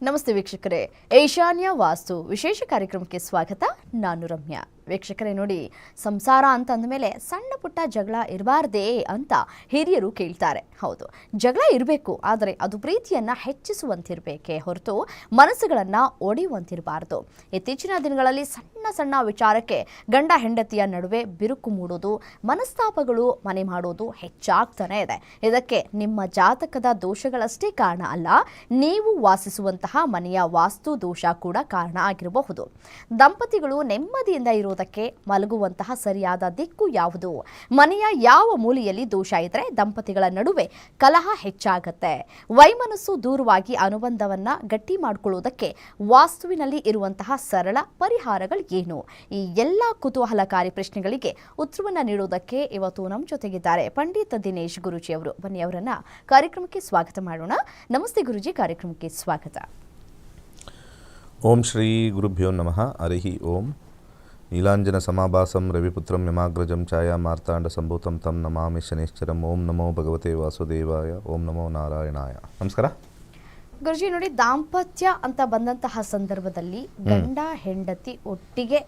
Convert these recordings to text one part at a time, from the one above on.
ನಮಸ್ತೆ ವೀಕ್ಷಕರೇ, ಈಶಾನ್ಯ ವಾಸ್ತು ವಿಶೇಷ ಕಾರ್ಯಕ್ರಮಕ್ಕೆ ಸ್ವಾಗತ. ನಾನು ರಮ್ಯಾ. ವೀಕ್ಷಕರೇ ನೋಡಿ, ಸಂಸಾರ ಅಂತ ಅಂದಮೇಲೆ ಸಣ್ಣ ಪುಟ್ಟ ಜಗಳ ಇರಬಾರ್ದೇ ಅಂತ ಹಿರಿಯರು ಕೇಳ್ತಾರೆ. ಹೌದು, ಜಗಳ ಇರಬೇಕು, ಆದರೆ ಅದು ಪ್ರೀತಿಯನ್ನು ಹೆಚ್ಚಿಸುವಂತಿರಬೇಕೇ ಹೊರತು ಮನಸ್ಸುಗಳನ್ನು ಒಡೆಯುವಂತಿರಬಾರ್ದು. ಇತ್ತೀಚಿನ ದಿನಗಳಲ್ಲಿ ಸಣ್ಣ ಸಣ್ಣ ವಿಚಾರಕ್ಕೆ ಗಂಡ ಹೆಂಡತಿಯ ನಡುವೆ ಬಿರುಕು ಮೂಡೋದು, ಮನಸ್ತಾಪಗಳು ಮನೆ ಮಾಡೋದು ಹೆಚ್ಚಾಗ್ತಾನೆ ಇದೆ. ಇದಕ್ಕೆ ನಿಮ್ಮ ಜಾತಕದ ದೋಷಗಳಷ್ಟೇ ಕಾರಣ ಅಲ್ಲ, ನೀವು ವಾಸಿಸುವಂತಹ ಮನೆಯ ವಾಸ್ತು ದೋಷ ಕೂಡ ಕಾರಣ ಆಗಿರಬಹುದು. ದಂಪತಿಗಳು ನೆಮ್ಮದಿಯಿಂದ ಇರೋದಕ್ಕೆ ಮಲಗುವಂತಹ ಸರಿಯಾದ ದಿಕ್ಕು ಯಾವುದು, ಮನೆಯ ಯಾವ ಮೂಲೆಯಲ್ಲಿ ದೋಷ ಇದ್ರೆ ದಂಪತಿಗಳ ನಡುವೆ ಕಲಹ ಹೆಚ್ಚಾಗತ್ತೆ, ವೈಮನಸ್ಸು ದೂರವಾಗಿ ಅನುಬಂಧವನ್ನ ಗಟ್ಟಿ ಮಾಡಿಕೊಳ್ಳುವುದಕ್ಕೆ ವಾಸ್ತುವಿನಲ್ಲಿ ಇರುವಂತಹ ಸರಳ ಪರಿಹಾರಗಳು ಏನು, ಈ ಎಲ್ಲ ಕುತೂಹಲಕಾರಿ ಪ್ರಶ್ನೆಗಳಿಗೆ ಉತ್ತರವನ್ನ ನೀಡುವುದಕ್ಕೆ ಇವತ್ತು ನಮ್ಮ ಜೊತೆಗಿದ್ದಾರೆ ಪಂಡಿತ್ ದಿನೇಶ್ ಗುರೂಜಿ ಅವರು. ಬನ್ನಿ ಅವರನ್ನ ಕಾರ್ಯಕ್ರಮಕ್ಕೆ ಸ್ವಾಗತ ಮಾಡೋಣ. ನಮಸ್ತೆ ಗುರೂಜಿ, ಕಾರ್ಯಕ್ರಮಕ್ಕೆ ಸ್ವಾಗತ. ಓಂ ಶ್ರೀ ಗುರುಭ್ಯೋ ನಮಃ. ಹರಿ ಓಂ. ನೀಲಾಂಜನ ಸಮಾಭಾಸಂ ರವಿಪುತ್ರಂ ಯಮಾಗ್ರಜಂ ಛಾಯಾ ಮಾರ್ತಾಂಡ ಸಂಭೂತಂ ತಂ ನಮಾಮಿ ಶನೇಶ್ಚರಂ. ಓಂ ನಮೋ ಭಗವತೆ ವಾಸುದೇವಾಯ. ಓಂ ನಮೋ ನಾರಾಯಣಾಯ. ನಮಸ್ಕಾರ ಗುರುಜಿ. ನೋಡಿ, ದಾಂಪತ್ಯ ಅಂತ ಬಂದಂತಹ ಸಂದರ್ಭದಲ್ಲಿ ಗಂಡ ಹೆಂಡತಿ ಒಟ್ಟಿಗೆ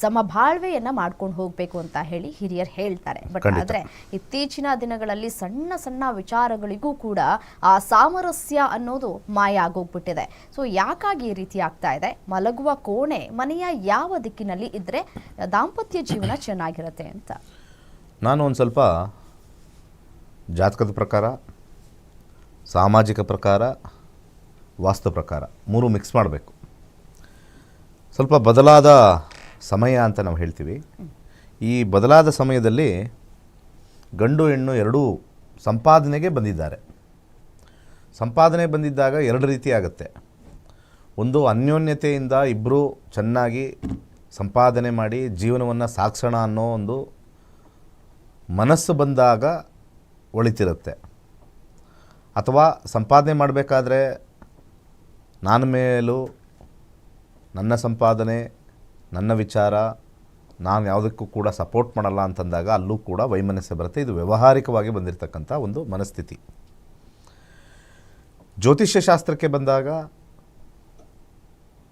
ಸಮಬಾಳ್ವೆಯನ್ನ ಮಾಡ್ಕೊಂಡು ಹೋಗ್ಬೇಕು ಅಂತ ಹೇಳಿ ಹಿರಿಯರು ಹೇಳ್ತಾರೆ. ಬಟ್ ಆದ್ರೆ ಇತ್ತೀಚಿನ ದಿನಗಳಲ್ಲಿ ಸಣ್ಣ ಸಣ್ಣ ವಿಚಾರಗಳಿಗೂ ಕೂಡ ಆ ಸಾಮರಸ್ಯ ಅನ್ನೋದು ಮಾಯ ಆಗೋಗ್ಬಿಟ್ಟಿದೆ. ಸೊ ಯಾಕಾಗಿ ಈ ರೀತಿ ಆಗ್ತಾ ಇದೆ? ಮಲಗುವ ಕೋಣೆ ಮನೆಯ ಯಾವ ದಿಕ್ಕಿನಲ್ಲಿ ಇದ್ರೆ ದಾಂಪತ್ಯ ಜೀವನ ಚೆನ್ನಾಗಿರುತ್ತೆ ಅಂತ ನಾನು ಒಂದು ಸ್ವಲ್ಪ ಜಾತಕದ ಪ್ರಕಾರ, ಸಾಮಾಜಿಕ ಪ್ರಕಾರ, ವಾಸ್ತು ಪ್ರಕಾರ ಮೂರು ಮಿಕ್ಸ್ ಮಾಡಬೇಕು. ಸ್ವಲ್ಪ ಬದಲಾದ ಸಮಯ ಅಂತ ನಾವು ಹೇಳ್ತೀವಿ. ಈ ಬದಲಾದ ಸಮಯದಲ್ಲಿ ಗಂಡು ಹೆಣ್ಣು ಎರಡೂ ಸಂಪಾದನೆಗೆ ಬಂದಿದ್ದಾರೆ. ಸಂಪಾದನೆ ಬಂದಿದ್ದಾಗ ಎರಡು ರೀತಿ ಆಗುತ್ತೆ. ಒಂದು, ಅನ್ಯೋನ್ಯತೆಯಿಂದ ಇಬ್ಬರು ಚೆನ್ನಾಗಿ ಸಂಪಾದನೆ ಮಾಡಿ ಜೀವನವನ್ನು ಸಾಗಿಸೋಣ ಅನ್ನೋ ಒಂದು ಮನಸ್ಸು ಬಂದಾಗ ಒಳಿತಿರುತ್ತೆ. ಅಥವಾ ಸಂಪಾದನೆ ಮಾಡಬೇಕಾದ್ರೆ ನನ್ನ ಮೇಲೂ, ನನ್ನ ಸಂಪಾದನೆ, ನನ್ನ ವಿಚಾರ, ನಾನು ಯಾವುದಕ್ಕೂ ಕೂಡ ಸಪೋರ್ಟ್ ಮಾಡಲ್ಲ ಅಂತಂದಾಗ ಅಲ್ಲೂ ಕೂಡ ವೈಮನಸ್ಸೆ ಬರುತ್ತೆ. ಇದು ವ್ಯಾವಹಾರಿಕವಾಗಿ ಬಂದಿರತಕ್ಕಂಥ ಒಂದು ಮನಸ್ಥಿತಿ. ಜ್ಯೋತಿಷ್ಯ ಶಾಸ್ತ್ರಕ್ಕೆ ಬಂದಾಗ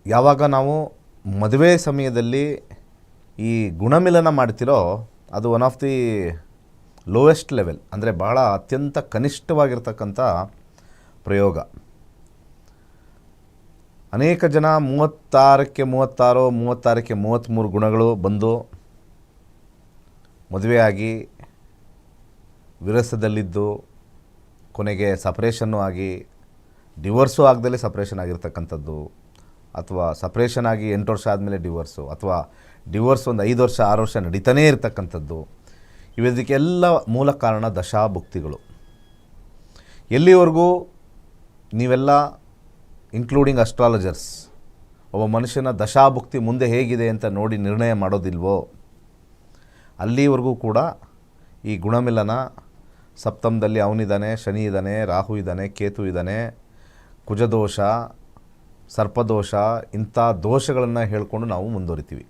ಯಾವಾಗ ನಾವು ಮದುವೆ ಸಮಯದಲ್ಲಿ ಈ ಗುಣಮಿಲನ ಮಾಡ್ತಿರೋ ಅದು one of the lowest level, ಅಂದರೆ ಬಹಳ ಅತ್ಯಂತ ಕನಿಷ್ಠವಾಗಿರ್ತಕ್ಕಂಥ ಪ್ರಯೋಗ. ಅನೇಕ ಜನ 36ಕ್ಕೆ 36, 36ಕ್ಕೆ 33 ಗುಣಗಳು ಬಂದು ಮದುವೆಯಾಗಿ ವಿರಸದಲ್ಲಿದ್ದು ಕೊನೆಗೆ ಸಪ್ರೇಷನ್ನು ಆಗಿ ಡಿವೋರ್ಸು ಆಗದಲ್ಲೇ ಸಪ್ರೇಷನ್ ಆಗಿರ್ತಕ್ಕಂಥದ್ದು, ಅಥವಾ ಸಪ್ರೇಷನ್ ಆಗಿ 8 ವರ್ಷ ಆದಮೇಲೆ ಡಿವೋರ್ಸು, ಅಥವಾ ಡಿವೋರ್ಸ್ ಒಂದು 5 ವರ್ಷ 6 ವರ್ಷ ನಡೀತಾನೇ ಇರತಕ್ಕಂಥದ್ದು. ಇದಕ್ಕೆಲ್ಲ ಮೂಲ ಕಾರಣ ದಶಾಭುಕ್ತಿಗಳು. ಎಲ್ಲಿವರೆಗೂ ನೀವೆಲ್ಲ ಇನ್ಕ್ಲೂಡಿಂಗ್ ಅಸ್ಟ್ರಾಲಜರ್ಸ್ ಒಬ್ಬ ಮನುಷ್ಯನ ದಶಾಭುಕ್ತಿ ಮುಂದೆ ಹೇಗಿದೆ ಅಂತ ನೋಡಿ ನಿರ್ಣಯ ಮಾಡೋದಿಲ್ವೋ ಅಲ್ಲಿವರೆಗೂ ಕೂಡ ಈ ಗುಣಮಿಲನ, ಸಪ್ತಮದಲ್ಲಿ ಅವನಿದ್ದಾನೆ, ಶನಿ ಇದ್ದಾನೆ, ರಾಹು ಇದ್ದಾನೆ, ಕೇತು ಇದ್ದಾನೆ, ಕುಜದೋಷ, ಸರ್ಪದೋಷ, ಇಂಥ ದೋಷಗಳನ್ನು ಹೇಳ್ಕೊಂಡು ನಾವು ಮುಂದುವರಿತೀವಿ.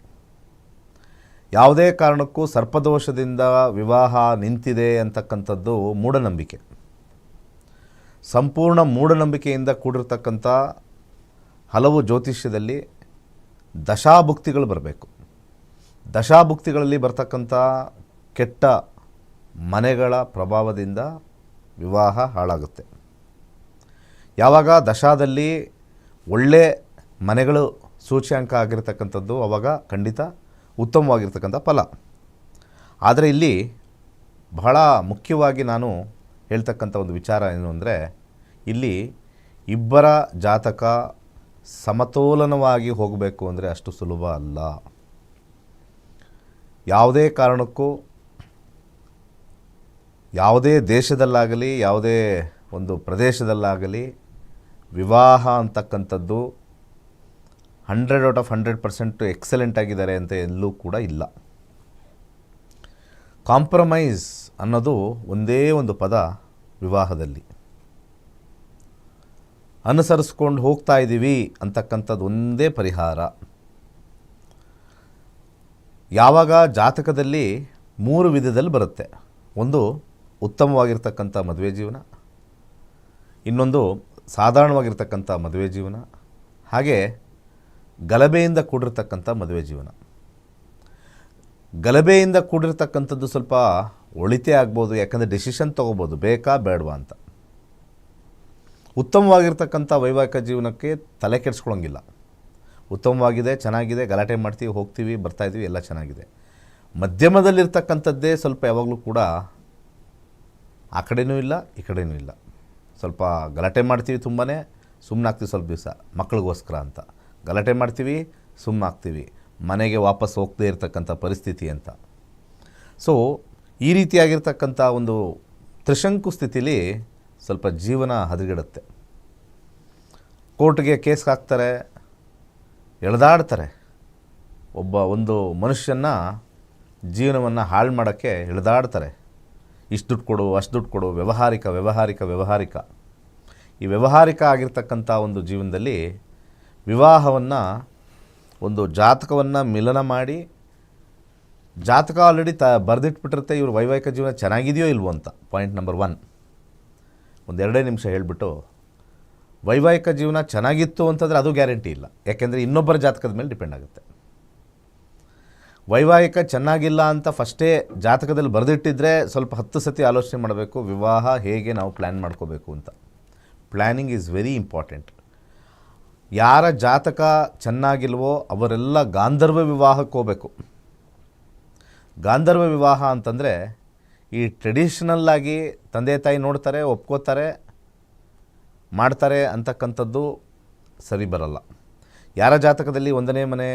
ಯಾವುದೇ ಕಾರಣಕ್ಕೂ ಸರ್ಪದೋಷದಿಂದ ವಿವಾಹ ನಿಂತಿದೆ ಅಂತಕ್ಕಂಥದ್ದು ಮೂಢನಂಬಿಕೆ. ಸಂಪೂರ್ಣ ಮೂಢನಂಬಿಕೆಯಿಂದ ಕೂಡಿರ್ತಕ್ಕಂಥ ಹಲವು ಜ್ಯೋತಿಷ್ಯದಲ್ಲಿ ದಶಾಭುಕ್ತಿಗಳು ಬರಬೇಕು. ದಶಾಭುಕ್ತಿಗಳಲ್ಲಿ ಬರ್ತಕ್ಕಂಥ ಕೆಟ್ಟ ಮನೆಗಳ ಪ್ರಭಾವದಿಂದ ವಿವಾಹ ಹಾಳಾಗುತ್ತೆ. ಯಾವಾಗ ದಶಾದಲ್ಲಿ ಒಳ್ಳೆ ಮನೆಗಳು ಸೂಚ್ಯಾಂಕ ಆಗಿರ್ತಕ್ಕಂಥದ್ದು ಆವಾಗ ಖಂಡಿತ ಉತ್ತಮವಾಗಿರ್ತಕ್ಕಂಥ ಫಲ. ಆದರೆ ಇಲ್ಲಿ ಬಹಳ ಮುಖ್ಯವಾಗಿ ನಾನು ಹೇಳ್ತಕ್ಕಂಥ ಒಂದು ವಿಚಾರ ಏನು ಅಂದರೆ, ಇಲ್ಲಿ ಇಬ್ಬರ ಜಾತಕ ಸಮತೋಲನವಾಗಿ ಹೋಗಬೇಕು ಅಂದರೆ ಅಷ್ಟು ಸುಲಭ ಅಲ್ಲ. ಯಾವುದೇ ಕಾರಣಕ್ಕೂ ಯಾವುದೇ ದೇಶದಲ್ಲಾಗಲಿ ಯಾವುದೇ ಒಂದು ಪ್ರದೇಶದಲ್ಲಾಗಲಿ ವಿವಾಹ ಅಂತಕ್ಕಂಥದ್ದು 100/100% ಎಕ್ಸಲೆಂಟ್ ಆಗಿದ್ದಾರೆ ಅಂತ ಎಲ್ಲೂ ಕೂಡ ಇಲ್ಲ. ಕಾಂಪ್ರಮೈಸ್ ಅನ್ನೋದು ಒಂದೇ ಒಂದು ಪದ ವಿವಾಹದಲ್ಲಿ. ಅನುಸರಿಸ್ಕೊಂಡು ಹೋಗ್ತಾ ಇದ್ದೀವಿ ಅಂತಕ್ಕಂಥದ್ದು ಒಂದೇ ಪರಿಹಾರ. ಯಾವಾಗ ಜಾತಕದಲ್ಲಿ 3 ವಿಧದಲ್ಲಿ ಬರುತ್ತೆ. ಒಂದು, ಉತ್ತಮವಾಗಿರ್ತಕ್ಕಂಥ ಮದುವೆ ಜೀವನ, ಇನ್ನೊಂದು ಸಾಧಾರಣವಾಗಿರ್ತಕ್ಕಂಥ ಮದುವೆ ಜೀವನ, ಹಾಗೆ ಗಲಭೆಯಿಂದ ಕೂಡಿರ್ತಕ್ಕಂಥ ಮದುವೆ ಜೀವನ. ಗಲಭೆಯಿಂದ ಕೂಡಿರ್ತಕ್ಕಂಥದ್ದು ಸ್ವಲ್ಪ ಒಳಿತೇ ಆಗ್ಬೋದು, ಯಾಕಂದರೆ ಡಿಸಿಷನ್ ತೊಗೋಬೋದು ಬೇಕಾ ಬೇಡವಾ ಅಂತ. ಉತ್ತಮವಾಗಿರ್ತಕ್ಕಂಥ ವೈವಾಹಿಕ ಜೀವನಕ್ಕೆ ತಲೆ ಕೆಡಿಸ್ಕೊಳ್ಳೋಂಗಿಲ್ಲ. ಉತ್ತಮವಾಗಿದೆ, ಚೆನ್ನಾಗಿದೆ, ಗಲಾಟೆ ಮಾಡ್ತೀವಿ, ಹೋಗ್ತೀವಿ, ಬರ್ತಾಯಿದ್ದೀವಿ, ಎಲ್ಲ ಚೆನ್ನಾಗಿದೆ. ಮಧ್ಯಮದಲ್ಲಿರ್ತಕ್ಕಂಥದ್ದೇ ಸ್ವಲ್ಪ ಯಾವಾಗಲೂ ಕೂಡ ಆ ಕಡೆಯೂ ಇಲ್ಲ ಈ ಕಡೆಯೂ ಇಲ್ಲ. ಸ್ವಲ್ಪ ಗಲಾಟೆ ಮಾಡ್ತೀವಿ, ತುಂಬಾ ಸುಮ್ಮನಾಗ್ತೀವಿ ಸ್ವಲ್ಪ ದಿವಸ ಮಕ್ಕಳಿಗೋಸ್ಕರ ಅಂತ. ಗಲಾಟೆ ಮಾಡ್ತೀವಿ, ಸುಮ್ಮನಾಗ್ತೀವಿ, ಮನೆಗೆ ವಾಪಸ್ ಹೋಗದೇ ಇರತಕ್ಕಂಥ ಪರಿಸ್ಥಿತಿ ಅಂತ. ಸೊ ಈ ರೀತಿಯಾಗಿರ್ತಕ್ಕಂಥ ಒಂದು ತ್ರಿಶಂಕು ಸ್ಥಿತಿಲಿ ಸ್ವಲ್ಪ ಜೀವನ ಹದಗೆಡುತ್ತೆ. ಕೋರ್ಟ್ಗೆ ಕೇಸ್ ಹಾಕ್ತಾರೆ, ಎಳೆದಾಡ್ತಾರೆ. ಒಂದು ಮನುಷ್ಯನ ಜೀವನವನ್ನು ಹಾಳು ಮಾಡೋಕ್ಕೆ ಎಳೆದಾಡ್ತಾರೆ. ಇಷ್ಟು ದುಡ್ಡು ಕೊಡು, ಅಷ್ಟು ದುಡ್ಡು ಕೊಡು, ವ್ಯವಹಾರಿಕ. ಈ ವ್ಯವಹಾರಿಕ ಆಗಿರ್ತಕ್ಕಂಥ ಒಂದು ಜೀವನದಲ್ಲಿ ವಿವಾಹವನ್ನು ಒಂದು ಜಾತಕವನ್ನು ಮಿಲನ ಮಾಡಿ, ಜಾತಕ ಆಲ್ರೆಡಿ ಬರೆದಿಟ್ಬಿಟ್ಟಿರುತ್ತೆ ಇವ್ರ ವೈವಾಹಿಕ ಜೀವನ ಚೆನ್ನಾಗಿದೆಯೋ ಇಲ್ವೋ ಅಂತ. ಪಾಯಿಂಟ್ ನಂಬರ್ 1 ಒಂದು 2 ನಿಮಿಷ ಹೇಳಿಬಿಟ್ಟು, ವೈವಾಹಿಕ ಜೀವನ ಚೆನ್ನಾಗಿತ್ತು ಅಂತಂದರೆ ಅದು ಗ್ಯಾರಂಟಿ ಇಲ್ಲ, ಯಾಕೆಂದರೆ ಇನ್ನೊಬ್ಬರ ಜಾತಕದ ಮೇಲೆ ಡಿಪೆಂಡ್ ಆಗುತ್ತೆ. ವೈವಾಹಿಕ ಚೆನ್ನಾಗಿಲ್ಲ ಅಂತ ಫಸ್ಟೇ ಜಾತಕದಲ್ಲಿ ಬರೆದಿಟ್ಟಿದ್ರೆ ಸ್ವಲ್ಪ 10 ಸತಿ ಆಲೋಚನೆ ಮಾಡಬೇಕು, ವಿವಾಹ ಹೇಗೆ ನಾವು ಪ್ಲ್ಯಾನ್ ಮಾಡ್ಕೋಬೇಕು ಅಂತ. Planning is very important. ಯಾರ ಜಾತಕ ಚೆನ್ನಾಗಿಲ್ವೋ ಅವರೆಲ್ಲ ಗಾಂಧರ್ವ ವಿವಾಹಕ್ಕೆ ಹೋಗಬೇಕು. ಗಾಂಧರ್ವ ವಿವಾಹ ಅಂತಂದರೆ ಈ ಟ್ರೆಡಿಷ್ನಲ್ಲಾಗಿ ತಂದೆ ತಾಯಿ ನೋಡ್ತಾರೆ, ಒಪ್ಕೋತಾರೆ, ಮಾಡ್ತಾರೆ ಅಂತಕ್ಕಂಥದ್ದು ಸರಿ ಬರಲ್ಲ. ಯಾರ ಜಾತಕದಲ್ಲಿ 1ನೇ ಮನೆ,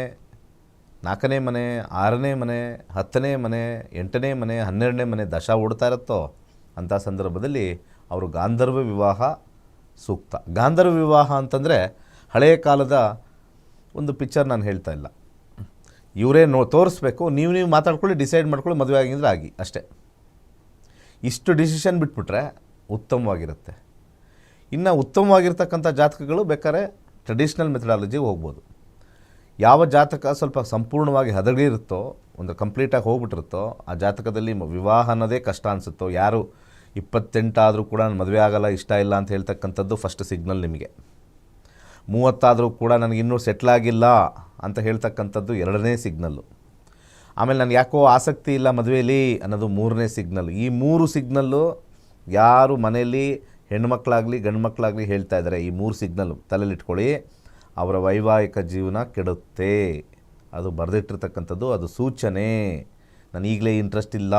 4ನೇ ಮನೆ, 6ನೇ ಮನೆ, 10ನೇ ಮನೆ, 8ನೇ ಮನೆ, 12ನೇ ಮನೆ ದಶ ಓಡ್ತಾ ಇರುತ್ತೋ ಅಂಥ ಸಂದರ್ಭದಲ್ಲಿ ಅವರು ಗಾಂಧರ್ವ ವಿವಾಹ ಸೂಕ್ತ. ಗಾಂಧರ್ವ ವಿವಾಹ ಅಂತಂದರೆ ಹಳೆಯ ಕಾಲದ ಒಂದು ಪಿಕ್ಚರ್ ನಾನು ಹೇಳ್ತಾ ಇಲ್ಲ. ಇವರೇ ತೋರಿಸ್ಬೇಕು, ನೀವು ಮಾತಾಡ್ಕೊಳ್ಳಿ, ಡಿಸೈಡ್ ಮಾಡ್ಕೊಳ್ಳಿ, ಮದುವೆ ಆಗಿದ್ರೆ ಆಗಿ ಅಷ್ಟೇ. ಇಷ್ಟು ಡಿಸಿಷನ್ ಬಿಟ್ಬಿಟ್ರೆ ಉತ್ತಮವಾಗಿರುತ್ತೆ. ಇನ್ನು ಉತ್ತಮವಾಗಿರ್ತಕ್ಕಂಥ ಜಾತಕಗಳು ಬೇಕಾದ್ರೆ ಟ್ರೆಡಿಷ್ನಲ್ ಮೆಥಡಾಲಜಿಗೆ ಹೋಗ್ಬೋದು. ಯಾವ ಜಾತಕ ಸ್ವಲ್ಪ ಸಂಪೂರ್ಣವಾಗಿ ಹದಗಿರುತ್ತೋ, ಒಂದು ಕಂಪ್ಲೀಟಾಗಿ ಹೋಗ್ಬಿಟ್ಟಿರುತ್ತೋ, ಆ ಜಾತಕದಲ್ಲಿ ವಿವಾಹ ಅನ್ನೋದೇ ಕಷ್ಟ ಅನಿಸುತ್ತೋ, ಯಾರು 28 ಆದರೂ ಕೂಡ ನಾನು ಮದುವೆ ಆಗಲ್ಲ, ಇಷ್ಟ ಇಲ್ಲ ಅಂತ ಹೇಳ್ತಕ್ಕಂಥದ್ದು ಫಸ್ಟ್ ಸಿಗ್ನಲ್ ನಿಮಗೆ. 30 ಆದರೂ ಕೂಡ ನನಗಿನ್ನೂ ಸೆಟ್ಲಾಗಿಲ್ಲ ಅಂತ ಹೇಳ್ತಕ್ಕಂಥದ್ದು 2ನೇ ಸಿಗ್ನಲ್ಲು. ಆಮೇಲೆ ನನಗೆ ಯಾಕೋ ಆಸಕ್ತಿ ಇಲ್ಲ ಮದುವೆಯಲ್ಲಿ ಅನ್ನೋದು 3ನೇ ಸಿಗ್ನಲ್. ಈ 3 ಸಿಗ್ನಲ್ಲು ಯಾರು ಮನೆಯಲ್ಲಿ ಹೆಣ್ಮಕ್ಳಾಗಲಿ ಗಂಡು ಮಕ್ಕಳಾಗಲಿ ಹೇಳ್ತಾ ಇದ್ದಾರೆ, ಈ 3 ಸಿಗ್ನಲ್ಲು ತಲೆಯಲ್ಲಿಟ್ಕೊಳ್ಳಿ, ಅವರ ವೈವಾಹಿಕ ಜೀವನ ಕೆಡುತ್ತೆ. ಅದು ಬರೆದಿಟ್ಟಿರ್ತಕ್ಕಂಥದ್ದು, ಅದು ಸೂಚನೆ. ನಾನು ಈಗಲೇ ಇಂಟ್ರೆಸ್ಟ್ ಇಲ್ಲ,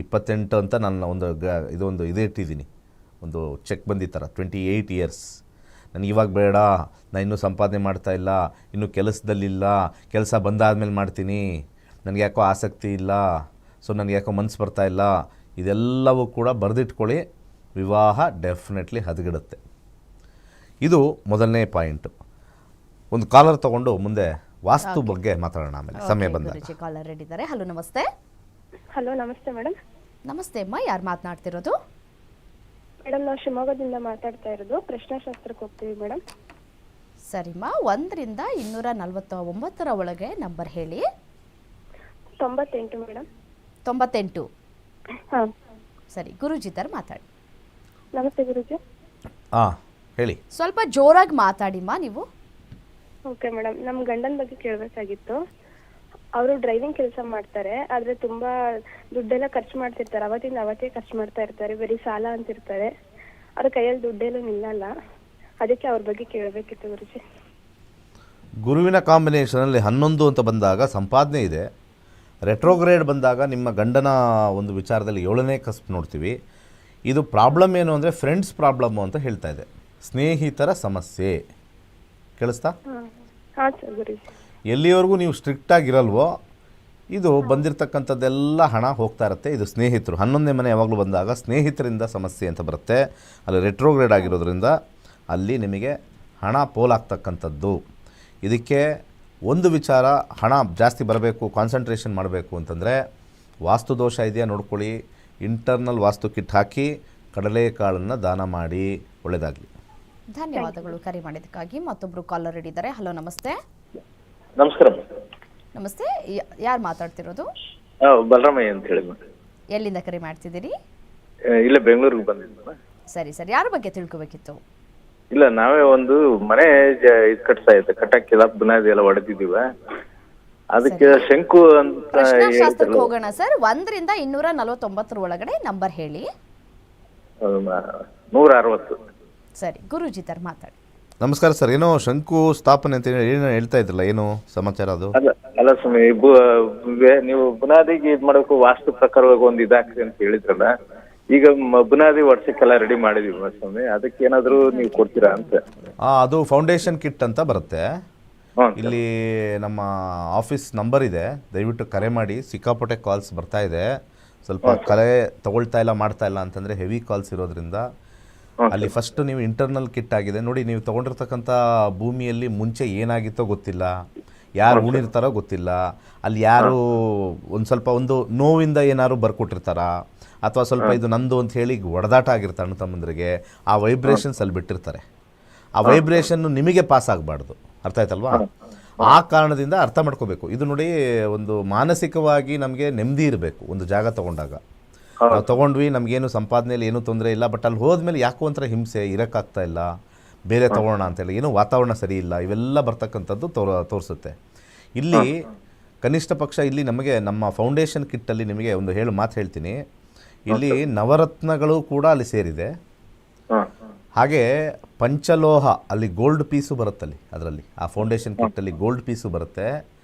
28 ಅಂತ ನಾನು ಇದೊಂದು ಇಟ್ಟಿದ್ದೀನಿ, ಒಂದು ಚೆಕ್ ಬಂದಿತ್ತರ 28 ಇಯರ್ಸ್. ನನಗೆ ಇವಾಗ ಬೇಡ, ನಾನು ಇನ್ನೂ ಸಂಪಾದನೆ ಮಾಡ್ತಾಯಿಲ್ಲ, ಇನ್ನೂ ಕೆಲಸದಲ್ಲಿಲ್ಲ, ಕೆಲಸ ಬಂದಾದಮೇಲೆ ಮಾಡ್ತೀನಿ, ನನಗೆ ಯಾಕೋ ಆಸಕ್ತಿ ಇಲ್ಲ, ಸೊ ನನಗೆ ಯಾಕೋ ಮನಸ್ಸು ಬರ್ತಾಯಿಲ್ಲ, ಇದೆಲ್ಲವೂ ಕೂಡ ಬರೆದಿಟ್ಕೊಳ್ಳಿ. ವಿವಾಹ ಡೆಫಿನೆಟ್ಲಿ ಹದಗೆಡುತ್ತೆ. ಇದು ಮೊದಲನೇ ಪಾಯಿಂಟು. ಒಂದು ಕಾಲರ್ ತೊಗೊಂಡು ಮುಂದೆ ವಾಸ್ತು ಬಗ್ಗೆ ಮಾತಾಡೋಣ ಆಮೇಲೆ ಸಮಯ ಬಂದಾಗ. ಕಾಲರ್ ರೆಡಿ ಇದ್ದಾರೆ. ಹಲೋ, ನಮಸ್ತೆ. ಹಲೋ, ನಮಸ್ತೆ ಮೇಡಮ್. ನಮಸ್ತೆ ಅಮ್ಮ, ಯಾರು ಮಾತನಾಡ್ತಿರೋದು? ಮೇಡಮ್, ನಾವು ಶಿವಮೊಗ್ಗದಿಂದ ಮಾತಾಡ್ತಾ ಇರೋದು. ಪ್ರಶ್ನಾಶಾಸ್ತ್ರಕ್ಕೆ ಹೋಗ್ತೀವಿ ಮೇಡಮ್. ಸರಿಮ್ಮ, 1 ರಿಂದ 249 ಒಳಗೆ ನಂಬರ್ ಹೇಳಿ. 98 ಮೇಡಮ್. 98. ಹಾಂ, ಸರಿ, ಗುರೂಜಿ ತರ ಮಾತಾಡಿ. ನಮಸ್ತೆ ಗುರೂಜಿ. ಹೇಳಿ. ಸ್ವಲ್ಪ ಜೋರಾಗಿ ಮಾತಾಡಿಮ್ಮ ನೀವು. ಓಕೆ ಮೇಡಮ್, ನಮ್ಮ ಗಂಡನ ಬಗ್ಗೆ ಕೇಳಬೇಕಾಗಿತ್ತು. ಅವರು ಡ್ರೈವಿಂಗ್ ಕೆಲಸ ಮಾಡ್ತಾರೆ, ಆದರೆ ತುಂಬ ದುಡ್ಡೆಲ್ಲ ಖರ್ಚು ಮಾಡ್ತಿರ್ತಾರೆ. ಅವತ್ತಿಂದ ಅವತ್ತೇ ಖರ್ಚು ಮಾಡ್ತಾ ಇರ್ತಾರೆ, ಬರೀ ಸಾಲ ಅಂತಿರ್ತಾರೆ. ಅವ್ರ ಕೈಯಲ್ಲಿ ದುಡ್ಡೆಲ್ಲ ನಿಲ್ಲಲ್ಲ. ಅದಕ್ಕೆ ಅವ್ರ ಬಗ್ಗೆ ಕೇಳಬೇಕಿತ್ತು ಗುರುಜಿ. ಗುರುವಿನ ಕಾಂಬಿನೇಷನಲ್ಲಿ 11 ಅಂತ ಬಂದಾಗ ಸಂಪಾದನೆ ಇದೆ. ರೆಟ್ರೋಗ್ರೇಡ್ ಬಂದಾಗ ನಿಮ್ಮ ಗಂಡನ ಒಂದು ವಿಚಾರದಲ್ಲಿ 7ನೇ ಕಸ್ಬ್ ನೋಡ್ತೀವಿ. ಇದು ಪ್ರಾಬ್ಲಮ್ ಏನು ಅಂದರೆ ಫ್ರೆಂಡ್ಸ್ ಪ್ರಾಬ್ಲಮ್ಮು ಅಂತ ಹೇಳ್ತಾ ಇದೆ, ಸ್ನೇಹಿತರ ಸಮಸ್ಯೆ. ಕೇಳಿಸ್ತಾ? ಹಾಂ ಸರ್ ಗುರುಜಿ. ಎಲ್ಲಿವರೆಗೂ ನೀವು ಸ್ಟ್ರಿಕ್ಟಾಗಿರಲ್ವೋ ಇದು ಬಂದಿರತಕ್ಕಂಥದ್ದೆಲ್ಲ ಹಣ ಹೋಗ್ತಾ ಇರುತ್ತೆ. ಇದು ಸ್ನೇಹಿತರು 11ನೇ ಮನೆ ಯಾವಾಗಲೂ ಬಂದಾಗ ಸ್ನೇಹಿತರಿಂದ ಸಮಸ್ಯೆ ಅಂತ ಬರುತ್ತೆ. ಅಲ್ಲಿ ರೆಟ್ರೋಗ್ರೇಡ್ ಆಗಿರೋದ್ರಿಂದ ಅಲ್ಲಿ ನಿಮಗೆ ಹಣ ಪೋಲಾಗ್ತಕ್ಕಂಥದ್ದು. ಇದಕ್ಕೆ ಒಂದು ವಿಚಾರ, ಹಣ ಜಾಸ್ತಿ ಬರಬೇಕು, ಕಾನ್ಸಂಟ್ರೇಷನ್ ಮಾಡಬೇಕು ಅಂತಂದರೆ ವಾಸ್ತು ದೋಷ ಇದೆಯಾ ನೋಡ್ಕೊಳ್ಳಿ. ಇಂಟರ್ನಲ್ ವಾಸ್ತು ಕಿಟ್ ಹಾಕಿ ಕಡಲೆಕಾಳನ್ನು ದಾನ ಮಾಡಿ. ಒಳ್ಳೆಯದಾಗಲಿ. ಧನ್ಯವಾದಗಳು ಕರೆ ಮಾಡಿದ್ದಕ್ಕಾಗಿ. ಮತ್ತೊಬ್ಬರು ಕಾಲರ್ ಇದ್ದಾರೆ. ಹಲೋ, ನಮಸ್ತೆ. ನಮಸ್ಕಾರ. ನಮಸ್ತೆ, ಯಾರು ಮಾತಾಡ್ತಿರೋದು? ಬಲರಾಮಯ್ಯ ಅಂತ ಹೇಳಿ. ಎಲ್ಲಿಂದ ಕರೆ ಮಾಡ್ತಿದ್ದೀರಿ? ಇಲ್ಲೇ ಬೆಂಗಳೂರಿಗೆ ಬಂದಿದ್ದ. ಸರಿ ಸರಿ, ಯಾರ ಬಗ್ಗೆ ತಿಳ್ಕೊಬೇಕಿತ್ತು? ಇಲ್ಲ, ನಾವೇ ಒಂದು ಮನೆ ಇದು ಕಟ್ಟಕ್ಕಿಲ್ಲ, ಬುನಾದಿ ಎಲ್ಲ ಹೊಡೆದಿದ್ದೀವ. ಅದಕ್ಕೆ ಶಂಕು ಅಂತ ಪ್ರಶ್ನಾಶಾಸ್ತ್ರಕ್ಕೆ ಹೋಗೋಣ ಸರ್. 1ರಿಂದ 249 ಒಳಗಡೆ ನಂಬರ್ ಹೇಳಿ. 160. ಸರಿ, ಗುರೂಜಿ ತರ ಮಾತಾಡಿ. ನಮಸ್ಕಾರ ಸರ್. ಏನೋ ಶಂಕು ಸ್ಥಾಪನೆ ಅಂತ ಏನೋ ಹೇಳ್ತಾ ಇದ್ರಲ್ಲ, ಏನು ಸಮಾಚಾರ ಅದು? ಅಲ್ಲ ಸ್ವಾಮಿ, ನೀವು ಬುನಾದಿಗೆ ಇದ್ ಮಾಡಬೇಕು, ವಾಸ್ತು ಪ್ರಕಾರವಾಗಿ ಒಂದು ಇದಾಗ್ತದೆ ಅಂತ ಹೇಳಿದ್ರಲ್ಲ. ಈಗ ಬುನಾದಿ ವರ್ಷಕ್ಕೆಲ್ಲ ರೆಡಿ ಮಾಡಿದೀವಿ ಸ್ವಾಮಿ, ಅದಕ್ಕೆ ಏನಾದ್ರು ನೀವು ಕೊಡ್ತೀರಾ ಅಂತ. ಅದು ಫೌಂಡೇಶನ್ ಕಿಟ್ ಅಂತ ಬರುತ್ತೆ. ಹ್ಞೂ. ಇಲ್ಲಿ ನಮ್ಮ ಆಫೀಸ್ ನಂಬರ್ ಇದೆ, ದಯವಿಟ್ಟು ಕರೆ ಮಾಡಿ. ಸಿಕ್ಕಾಪಟ್ಟೆ ಕಾಲ್ಸ್ ಬರ್ತಾ ಇದೆ. ಸ್ವಲ್ಪ ಕರೆ ತಗೊಳ್ತಾ ಇಲ್ಲ, ಮಾಡ್ತಾ ಇಲ್ಲ ಅಂತಂದರೆ ಹೆವಿ ಕಾಲ್ಸ್ ಇರೋದ್ರಿಂದ ಅಲ್ಲಿ ಫಸ್ಟ್ ನೀವು ಇಂಟರ್ನಲ್ ಕಿಟ್ ಆಗಿದೆ ನೋಡಿ. ನೀವು ತೊಗೊಂಡಿರ್ತಕ್ಕಂಥ ಭೂಮಿಯಲ್ಲಿ ಮುಂಚೆ ಏನಾಗಿತ್ತೋ ಗೊತ್ತಿಲ್ಲ, ಯಾರು ಉಣಿರ್ತಾರೋ ಗೊತ್ತಿಲ್ಲ, ಅಲ್ಲಿ ಯಾರು ಒಂದು ನೋವಿಂದ ಏನಾದ್ರು ಬರ್ಕೊಟ್ಟಿರ್ತಾರಾ, ಅಥವಾ ಸ್ವಲ್ಪ ಇದು ನಂದು ಅಂತ ಹೇಳಿ ಒಡೆದಾಟ ಆಗಿರ್ತಾರೆ ಅಣ್ಣ ತಮ್ಮಂದ್ರಿಗೆ. ಆ ವೈಬ್ರೇಷನ್ಸ್ ಅಲ್ಲಿ ಬಿಟ್ಟಿರ್ತಾರೆ. ಆ ವೈಬ್ರೇಷನ್ನು ನಿಮಗೆ ಪಾಸ್ ಆಗಬಾರ್ದು, ಅರ್ಥ ಆಯ್ತಲ್ವಾ? ಆ ಕಾರಣದಿಂದ ಅರ್ಥ ಮಾಡ್ಕೋಬೇಕು. ಇದು ನೋಡಿ, ಒಂದು ಮಾನಸಿಕವಾಗಿ ನಮಗೆ ನೆಮ್ಮದಿ ಇರಬೇಕು. ಒಂದು ಜಾಗ ತೊಗೊಂಡಾಗ ನಾವು ತೊಗೊಂಡ್ವಿ, ನಮಗೇನು ಸಂಪಾದನೆಯಲ್ಲಿ ಏನೂ ತೊಂದರೆ ಇಲ್ಲ, ಬಟ್ ಅಲ್ಲಿ ಹೋದ್ಮೇಲೆ ಯಾಕೋ ಒಂಥರ ಹಿಂಸೆ, ಇರೋಕ್ಕಾಗ್ತಾ ಇಲ್ಲ, ಬೇರೆ ತೊಗೊಳ್ಳೋಣ ಅಂತೇಳಿ, ಏನೋ ವಾತಾವರಣ ಸರಿ ಇಲ್ಲ, ಇವೆಲ್ಲ ಬರ್ತಕ್ಕಂಥದ್ದು ತೋರಿಸುತ್ತೆ. ಇಲ್ಲಿ ಕನಿಷ್ಠ ಪಕ್ಷ ಇಲ್ಲಿ ನಮಗೆ ನಮ್ಮ ಫೌಂಡೇಶನ್ ಕಿಟ್ಟಲ್ಲಿ ನಿಮಗೆ ಒಂದು ಮಾತು ಹೇಳ್ತೀನಿ. ಇಲ್ಲಿ ನವರತ್ನಗಳು ಕೂಡ ಅಲ್ಲಿ ಸೇರಿದೆ. ಹಾಗೆ ಪಂಚಲೋಹ, ಅಲ್ಲಿ ಗೋಲ್ಡ್ ಪೀಸು ಬರುತ್ತಲ್ಲಿ, ಅದರಲ್ಲಿ ಆ ಫೌಂಡೇಶನ್ ಕಿಟ್ಟಲ್ಲಿ ಗೋಲ್ಡ್ ಪೀಸು ಬರುತ್ತೆ,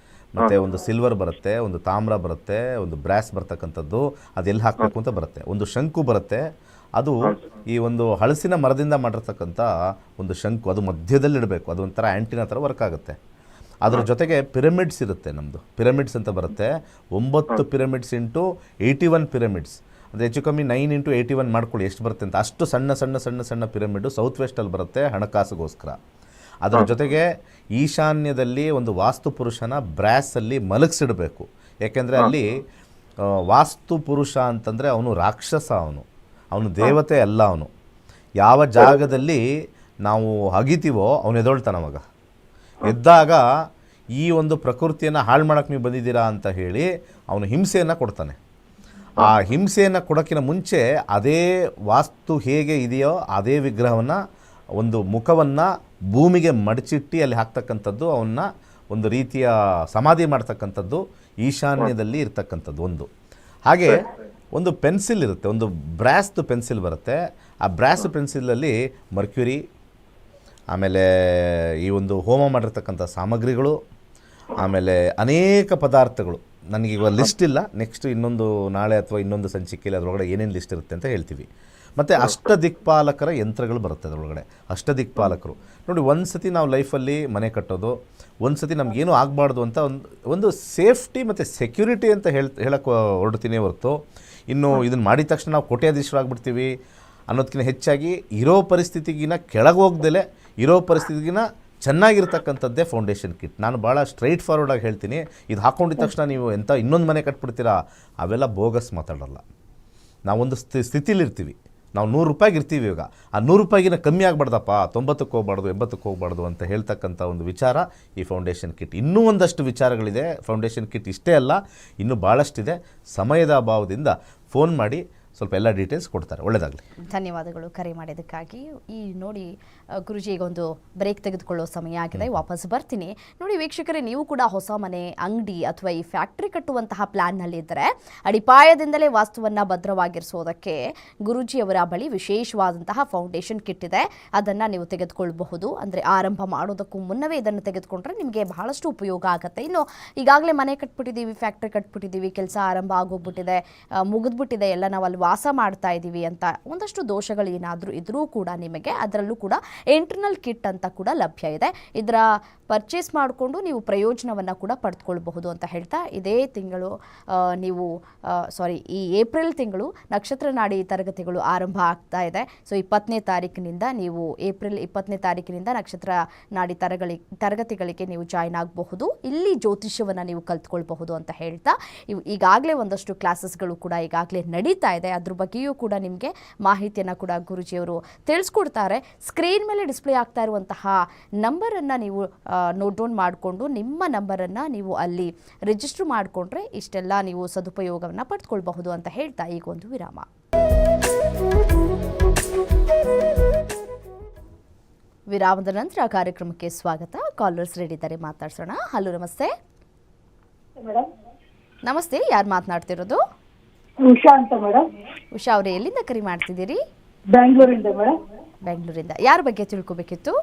ಮತ್ತು ಒಂದು ಸಿಲ್ವರ್ ಬರುತ್ತೆ, ಒಂದು ತಾಮ್ರ ಬರುತ್ತೆ, ಒಂದು ಬ್ರಾಸ್ ಬರ್ತಕ್ಕಂಥದ್ದು, ಅದೆಲ್ಲಿ ಹಾಕಬೇಕು ಅಂತ ಬರುತ್ತೆ. ಒಂದು ಶಂಕು ಬರುತ್ತೆ, ಅದು ಈ ಒಂದು ಹಳಸಿನ ಮರದಿಂದ ಮಾಡಿರ್ತಕ್ಕಂಥ ಒಂದು ಶಂಕು, ಅದು ಮಧ್ಯದಲ್ಲಿ ಇಡಬೇಕು. ಅದು ಒಂಥರ ಆ್ಯಂಟಿನ ಥರ ವರ್ಕ್ ಆಗುತ್ತೆ. ಅದ್ರ ಜೊತೆಗೆ ಪಿರಮಿಡ್ಸ್ ಇರುತ್ತೆ, ನಮ್ಮದು ಪಿರಮಿಡ್ಸ್ ಅಂತ ಬರುತ್ತೆ. 9 ಪಿರಮಿಡ್ಸ್ ಇಂಟು 81 ಪಿರಮಿಡ್ಸ್, ಅದು ಹೆಚ್ಚು ಕಮ್ಮಿ 9 ಇಂಟು 81 ಮಾಡ್ಕೊಳ್ಳಿ ಎಷ್ಟು ಬರುತ್ತೆ ಅಂತ. ಅಷ್ಟು ಸಣ್ಣ ಸಣ್ಣ ಸಣ್ಣ ಸಣ್ಣ ಪಿರಮಿಡ್ಡು ಸೌತ್ ವೆಸ್ಟಲ್ಲಿ ಬರುತ್ತೆ, ಹಣಕಾಸಿಗೋಸ್ಕರ. ಅದರ ಜೊತೆಗೆ ಈಶಾನ್ಯದಲ್ಲಿ ಒಂದು ವಾಸ್ತು ಪುರುಷನ ಬ್ರಾಸಲ್ಲಿ ಮಲಗಿಸಿಡಬೇಕು. ಯಾಕೆಂದರೆ ಅಲ್ಲಿ ವಾಸ್ತು ಪುರುಷ ಅಂತಂದರೆ ಅವನು ರಾಕ್ಷಸ, ಅವನು ದೇವತೆ ಅಲ್ಲ. ಅವನು ಯಾವ ಜಾಗದಲ್ಲಿ ನಾವು ಅಗಿತೀವೋ ಅವನು ಎದೊಳ್ತಾನೆ. ಅವಾಗ ಎದ್ದಾಗ ಈ ಒಂದು ಪ್ರಕೃತಿಯನ್ನು ಹಾಳು ಮಾಡೋಕ್ಕೆ ನೀವು ಬಂದಿದ್ದೀರಾ ಅಂತ ಹೇಳಿ ಅವನು ಹಿಂಸೆಯನ್ನು ಕೊಡ್ತಾನೆ. ಆ ಹಿಂಸೆಯನ್ನು ಕೊಡೋಕ್ಕಿಂತ ಮುಂಚೆ ಅದೇ ವಾಸ್ತು ಹೇಗೆ ಇದೆಯೋ ಅದೇ ವಿಗ್ರಹವನ್ನು, ಒಂದು ಮುಖವನ್ನು ಭೂಮಿಗೆ ಮಡಚಿಟ್ಟು ಅಲ್ಲಿ ಹಾಕ್ತಕ್ಕಂಥದ್ದು, ಅವನ್ನ ಒಂದು ರೀತಿಯ ಸಮಾಧಿ ಮಾಡ್ತಕ್ಕಂಥದ್ದು ಈಶಾನ್ಯದಲ್ಲಿ ಇರ್ತಕ್ಕಂಥದ್ದು ಒಂದು. ಹಾಗೆ ಒಂದು ಪೆನ್ಸಿಲ್ ಇರುತ್ತೆ, ಒಂದು ಬ್ರಾಸ್ದು ಪೆನ್ಸಿಲ್ ಬರುತ್ತೆ. ಆ ಬ್ರಾಸ್ ಪೆನ್ಸಿಲಲ್ಲಿ ಮರ್ಕ್ಯುರಿ, ಆಮೇಲೆ ಈ ಒಂದು ಹೋಮ ಮಾಡಿರ್ತಕ್ಕಂಥ ಸಾಮಗ್ರಿಗಳು, ಆಮೇಲೆ ಅನೇಕ ಪದಾರ್ಥಗಳು. ನನಗೀಗ ಲಿಸ್ಟ್ ಇಲ್ಲ, ನೆಕ್ಸ್ಟ್ ಇನ್ನೊಂದು ನಾಳೆ ಅಥವಾ ಇನ್ನೊಂದು ಸಂಚಿಕೆಯಲ್ಲಿ ಅದರೊಳಗಡೆ ಏನೇನು ಲಿಸ್ಟ್ ಇರುತ್ತೆ ಅಂತ ಹೇಳ್ತೀವಿ. ಮತ್ತು ಅಷ್ಟದಿಕ್ಪಾಲಕರ ಯಂತ್ರಗಳು ಬರುತ್ತೆ ಅದರೊಳಗಡೆ. ಅಷ್ಟದಿಕ್ಪಾಲಕರು ನೋಡಿ, ಒಂದು ಸತಿ ನಾವು ಲೈಫಲ್ಲಿ ಮನೆ ಕಟ್ಟೋದು, ಒಂದು ಸತಿ ನಮಗೇನು ಆಗಬಾರ್ದು ಅಂತ ಒಂದು ಸೇಫ್ಟಿ ಮತ್ತು ಸೆಕ್ಯೂರಿಟಿ ಅಂತ ಹೇಳಕ್ಕೆ ಹೊರಡ್ತೀನಿ ಹೊರತು, ಇನ್ನು ಇದನ್ನು ಮಾಡಿದ ತಕ್ಷಣ ನಾವು ಕೋಟ್ಯಾಧೀಶರಾಗ್ಬಿಡ್ತೀವಿ ಅನ್ನೋದಕ್ಕಿಂತ ಹೆಚ್ಚಾಗಿ ಇರೋ ಪರಿಸ್ಥಿತಿಗಿನ ಕೆಳಗೆ ಹೋಗ್ದಲೇ ಇರೋ ಪರಿಸ್ಥಿತಿಗಿನ ಚೆನ್ನಾಗಿರ್ತಕ್ಕಂಥದ್ದೇ ಫೌಂಡೇಶನ್ ಕಿಟ್. ನಾನು ಭಾಳ ಸ್ಟ್ರೈಟ್ ಫಾರ್ವರ್ಡಾಗಿ ಹೇಳ್ತೀನಿ. ಇದು ಹಾಕ್ಕೊಂಡಿದ ತಕ್ಷಣ ನೀವು ಇನ್ನೊಂದು ಮನೆ ಕಟ್ಬಿಡ್ತೀರಾ, ಅವೆಲ್ಲ ಬೋಗಸ್ ಮಾತಾಡಲ್ಲ. ನಾವೊಂದು ಸ್ಥಿತಿಲಿರ್ತೀವಿ, ನಾವು 100 ರೂಪಾಯಿಗೆ ಇರ್ತೀವಿ. ಇವಾಗ ಆ 100 ರೂಪಾಯಿಗಿನ ಕಮ್ಮಿ ಆಗಬಾರ್ದಪ್ಪ, 90ಕ್ಕೆ ಹೋಗ್ಬಾರ್ದು, 80ಕ್ಕೆ ಹೋಗ್ಬಾರ್ದು ಅಂತ ಹೇಳ್ತಕ್ಕಂಥ ಒಂದು ವಿಚಾರ ಈ ಫೌಂಡೇಶನ್ ಕಿಟ್. ಇನ್ನೂ ಒಂದಷ್ಟು ವಿಚಾರಗಳಿದೆ ಫೌಂಡೇಶನ್ ಕಿಟ್, ಇಷ್ಟೇ ಅಲ್ಲ, ಇನ್ನೂ ಭಾಳಷ್ಟಿದೆ. ಸಮಯದ ಅಭಾವದಿಂದ ಫೋನ್ ಮಾಡಿ ಸ್ವಲ್ಪ ಎಲ್ಲ ಡೀಟೇಲ್ಸ್ ಕೊಡ್ತಾರೆ. ಒಳ್ಳೆಯದಾಗಲಿ. ಧನ್ಯವಾದಗಳು ಕರೆ ಮಾಡಿದ್ದಕ್ಕಾಗಿ. ಈ ನೋಡಿ ಗುರುಜಿ, ಈಗ ಒಂದು ಬ್ರೇಕ್ ತೆಗೆದುಕೊಳ್ಳೋ ಸಮಯ ಆಗಿದೆ, ವಾಪಸ್ ಬರ್ತೀನಿ. ನೋಡಿ ವೀಕ್ಷಕರೇ, ನೀವು ಕೂಡ ಹೊಸ ಮನೆ, ಅಂಗಡಿ ಅಥವಾ ಈ ಫ್ಯಾಕ್ಟ್ರಿ ಕಟ್ಟುವಂತಹ ಪ್ಲ್ಯಾನ್ನಲ್ಲಿದ್ದರೆ ಅಡಿಪಾಯದಿಂದಲೇ ವಾಸ್ತುವನ್ನು ಭದ್ರವಾಗಿರಿಸೋದಕ್ಕೆ ಗುರೂಜಿಯವರ ಬಳಿ ವಿಶೇಷವಾದಂತಹ ಫೌಂಡೇಶನ್ ಕಿಟ್ ಇದೆ. ಅದನ್ನು ನೀವು ತೆಗೆದುಕೊಳ್ಳಬಹುದು. ಅಂದರೆ ಆರಂಭ ಮಾಡೋದಕ್ಕೂ ಮುನ್ನವೇ ಇದನ್ನು ತೆಗೆದುಕೊಂಡ್ರೆ ನಿಮಗೆ ಬಹಳಷ್ಟು ಉಪಯೋಗ ಆಗುತ್ತೆ. ಇನ್ನು ಈಗಾಗಲೇ ಮನೆ ಕಟ್ಬಿಟ್ಟಿದ್ದೀವಿ, ಫ್ಯಾಕ್ಟ್ರಿ ಕಟ್ಬಿಟ್ಟಿದ್ದೀವಿ, ಕೆಲಸ ಆರಂಭ ಆಗೋಗ್ಬಿಟ್ಟಿದೆ, ಮುಗಿದ್ಬಿಟ್ಟಿದೆ, ಎಲ್ಲ ನಾವು ಅಲ್ಲಿ ವಾಸ ಮಾಡ್ತಾ ಇದ್ದೀವಿ ಅಂತ ಒಂದಷ್ಟು ದೋಷಗಳು ಏನಾದರೂ ಇದ್ರೂ ಕೂಡ ನಿಮಗೆ ಅದರಲ್ಲೂ ಕೂಡ ಇಂಟರ್ನಲ್ ಕಿಟ್ ಅಂತ ಕೂಡ ಲಭ್ಯ ಇದೆ. ಇದರ ಪರ್ಚೇಸ್ ಮಾಡಿಕೊಂಡು ನೀವು ಪ್ರಯೋಜನವನ್ನು ಕೂಡ ಪಡೆದುಕೊಳ್ಬಹುದು ಅಂತ ಹೇಳ್ತಾ, ಇದೇ ತಿಂಗಳು ಈ ಏಪ್ರಿಲ್ ತಿಂಗಳು ನಕ್ಷತ್ರ ನಾಡಿ ತರಗತಿಗಳು ಆರಂಭ ಆಗ್ತಾ ಇದೆ. ಸೊ 20ನೇ ತಾರೀಕಿನಿಂದ ನೀವು ಏಪ್ರಿಲ್ 20ನೇ ತಾರೀಕಿನಿಂದ ನಕ್ಷತ್ರ ನಾಡಿ ತರಗತಿಗಳಿಗೆ ನೀವು ಜಾಯ್ನ್ ಆಗಬಹುದು. ಇಲ್ಲಿ ಜ್ಯೋತಿಷ್ಯವನ್ನು ನೀವು ಕಲ್ತ್ಕೊಳ್ಬಹುದು ಅಂತ ಹೇಳ್ತಾ, ಈಗಾಗಲೇ ಒಂದಷ್ಟು ಕ್ಲಾಸಸ್ಗಳು ಕೂಡ ಈಗಾಗಲೇ ನಡೀತಾ ಇದೆ. ಅದ್ರ ಬಗ್ಗೆಯೂ ಕೂಡ ನಿಮಗೆ ಮಾಹಿತಿಯನ್ನು ಕೂಡ ಗುರೂಜಿಯವರು ತಿಳಿಸ್ಕೊಡ್ತಾರೆ. ಸ್ಕ್ರೀನ್ ಮೇಲೆ ಡಿಸ್ಪ್ಲೇ ಆಗ್ತಾ ಇರುವಂತಹ ನಂಬರನ್ನು ನೀವು ನೋಟ್ ಡೌನ್ ಮಾಡಿಕೊಂಡು ನಿಮ್ಮ ನಂಬರನ್ನು ನೀವು ಅಲ್ಲಿ ರಿಜಿಸ್ಟರ್ ಮಾಡಿಕೊಂಡ್ರೆ ಇಷ್ಟೆಲ್ಲ ನೀವು ಸದುಪಯೋಗವನ್ನು ಪಡೆದುಕೊಳ್ಬಹುದು ಅಂತ ಹೇಳ್ತಾ ಈಗ ಒಂದು ವಿರಾಮ. ವಿರಾಮದ ನಂತರ ಕಾರ್ಯಕ್ರಮಕ್ಕೆ ಸ್ವಾಗತ. ಕಾಲರ್ಸ್ ರೆಡಿ ಇದ್ದಾರೆ, ಮಾತಾಡ್ಸೋಣ. ಹಲೋ, ನಮಸ್ತೆ. ಮೇಡಮ್ ನಮಸ್ತೆ, ಯಾರು ಮಾತನಾಡ್ತಿರೋದು? ಉಷಾ ಅಂತ ಮೇಡಮ್. ಉಷಾ ಅವರೇ, ಎಲ್ಲಿಂದ ಕರೆ ಮಾಡ್ತಿದ್ದೀರಿ? ಬ್ಯಾಂಗ್ಳೂರಿಂದ ಮೇಡಮ್. ಬೆಂಗಳೂರಿಂದ. ಯಾರ ಬಗ್ಗೆ ತಿಳ್ಕೊಬೇಕಿತ್ತು?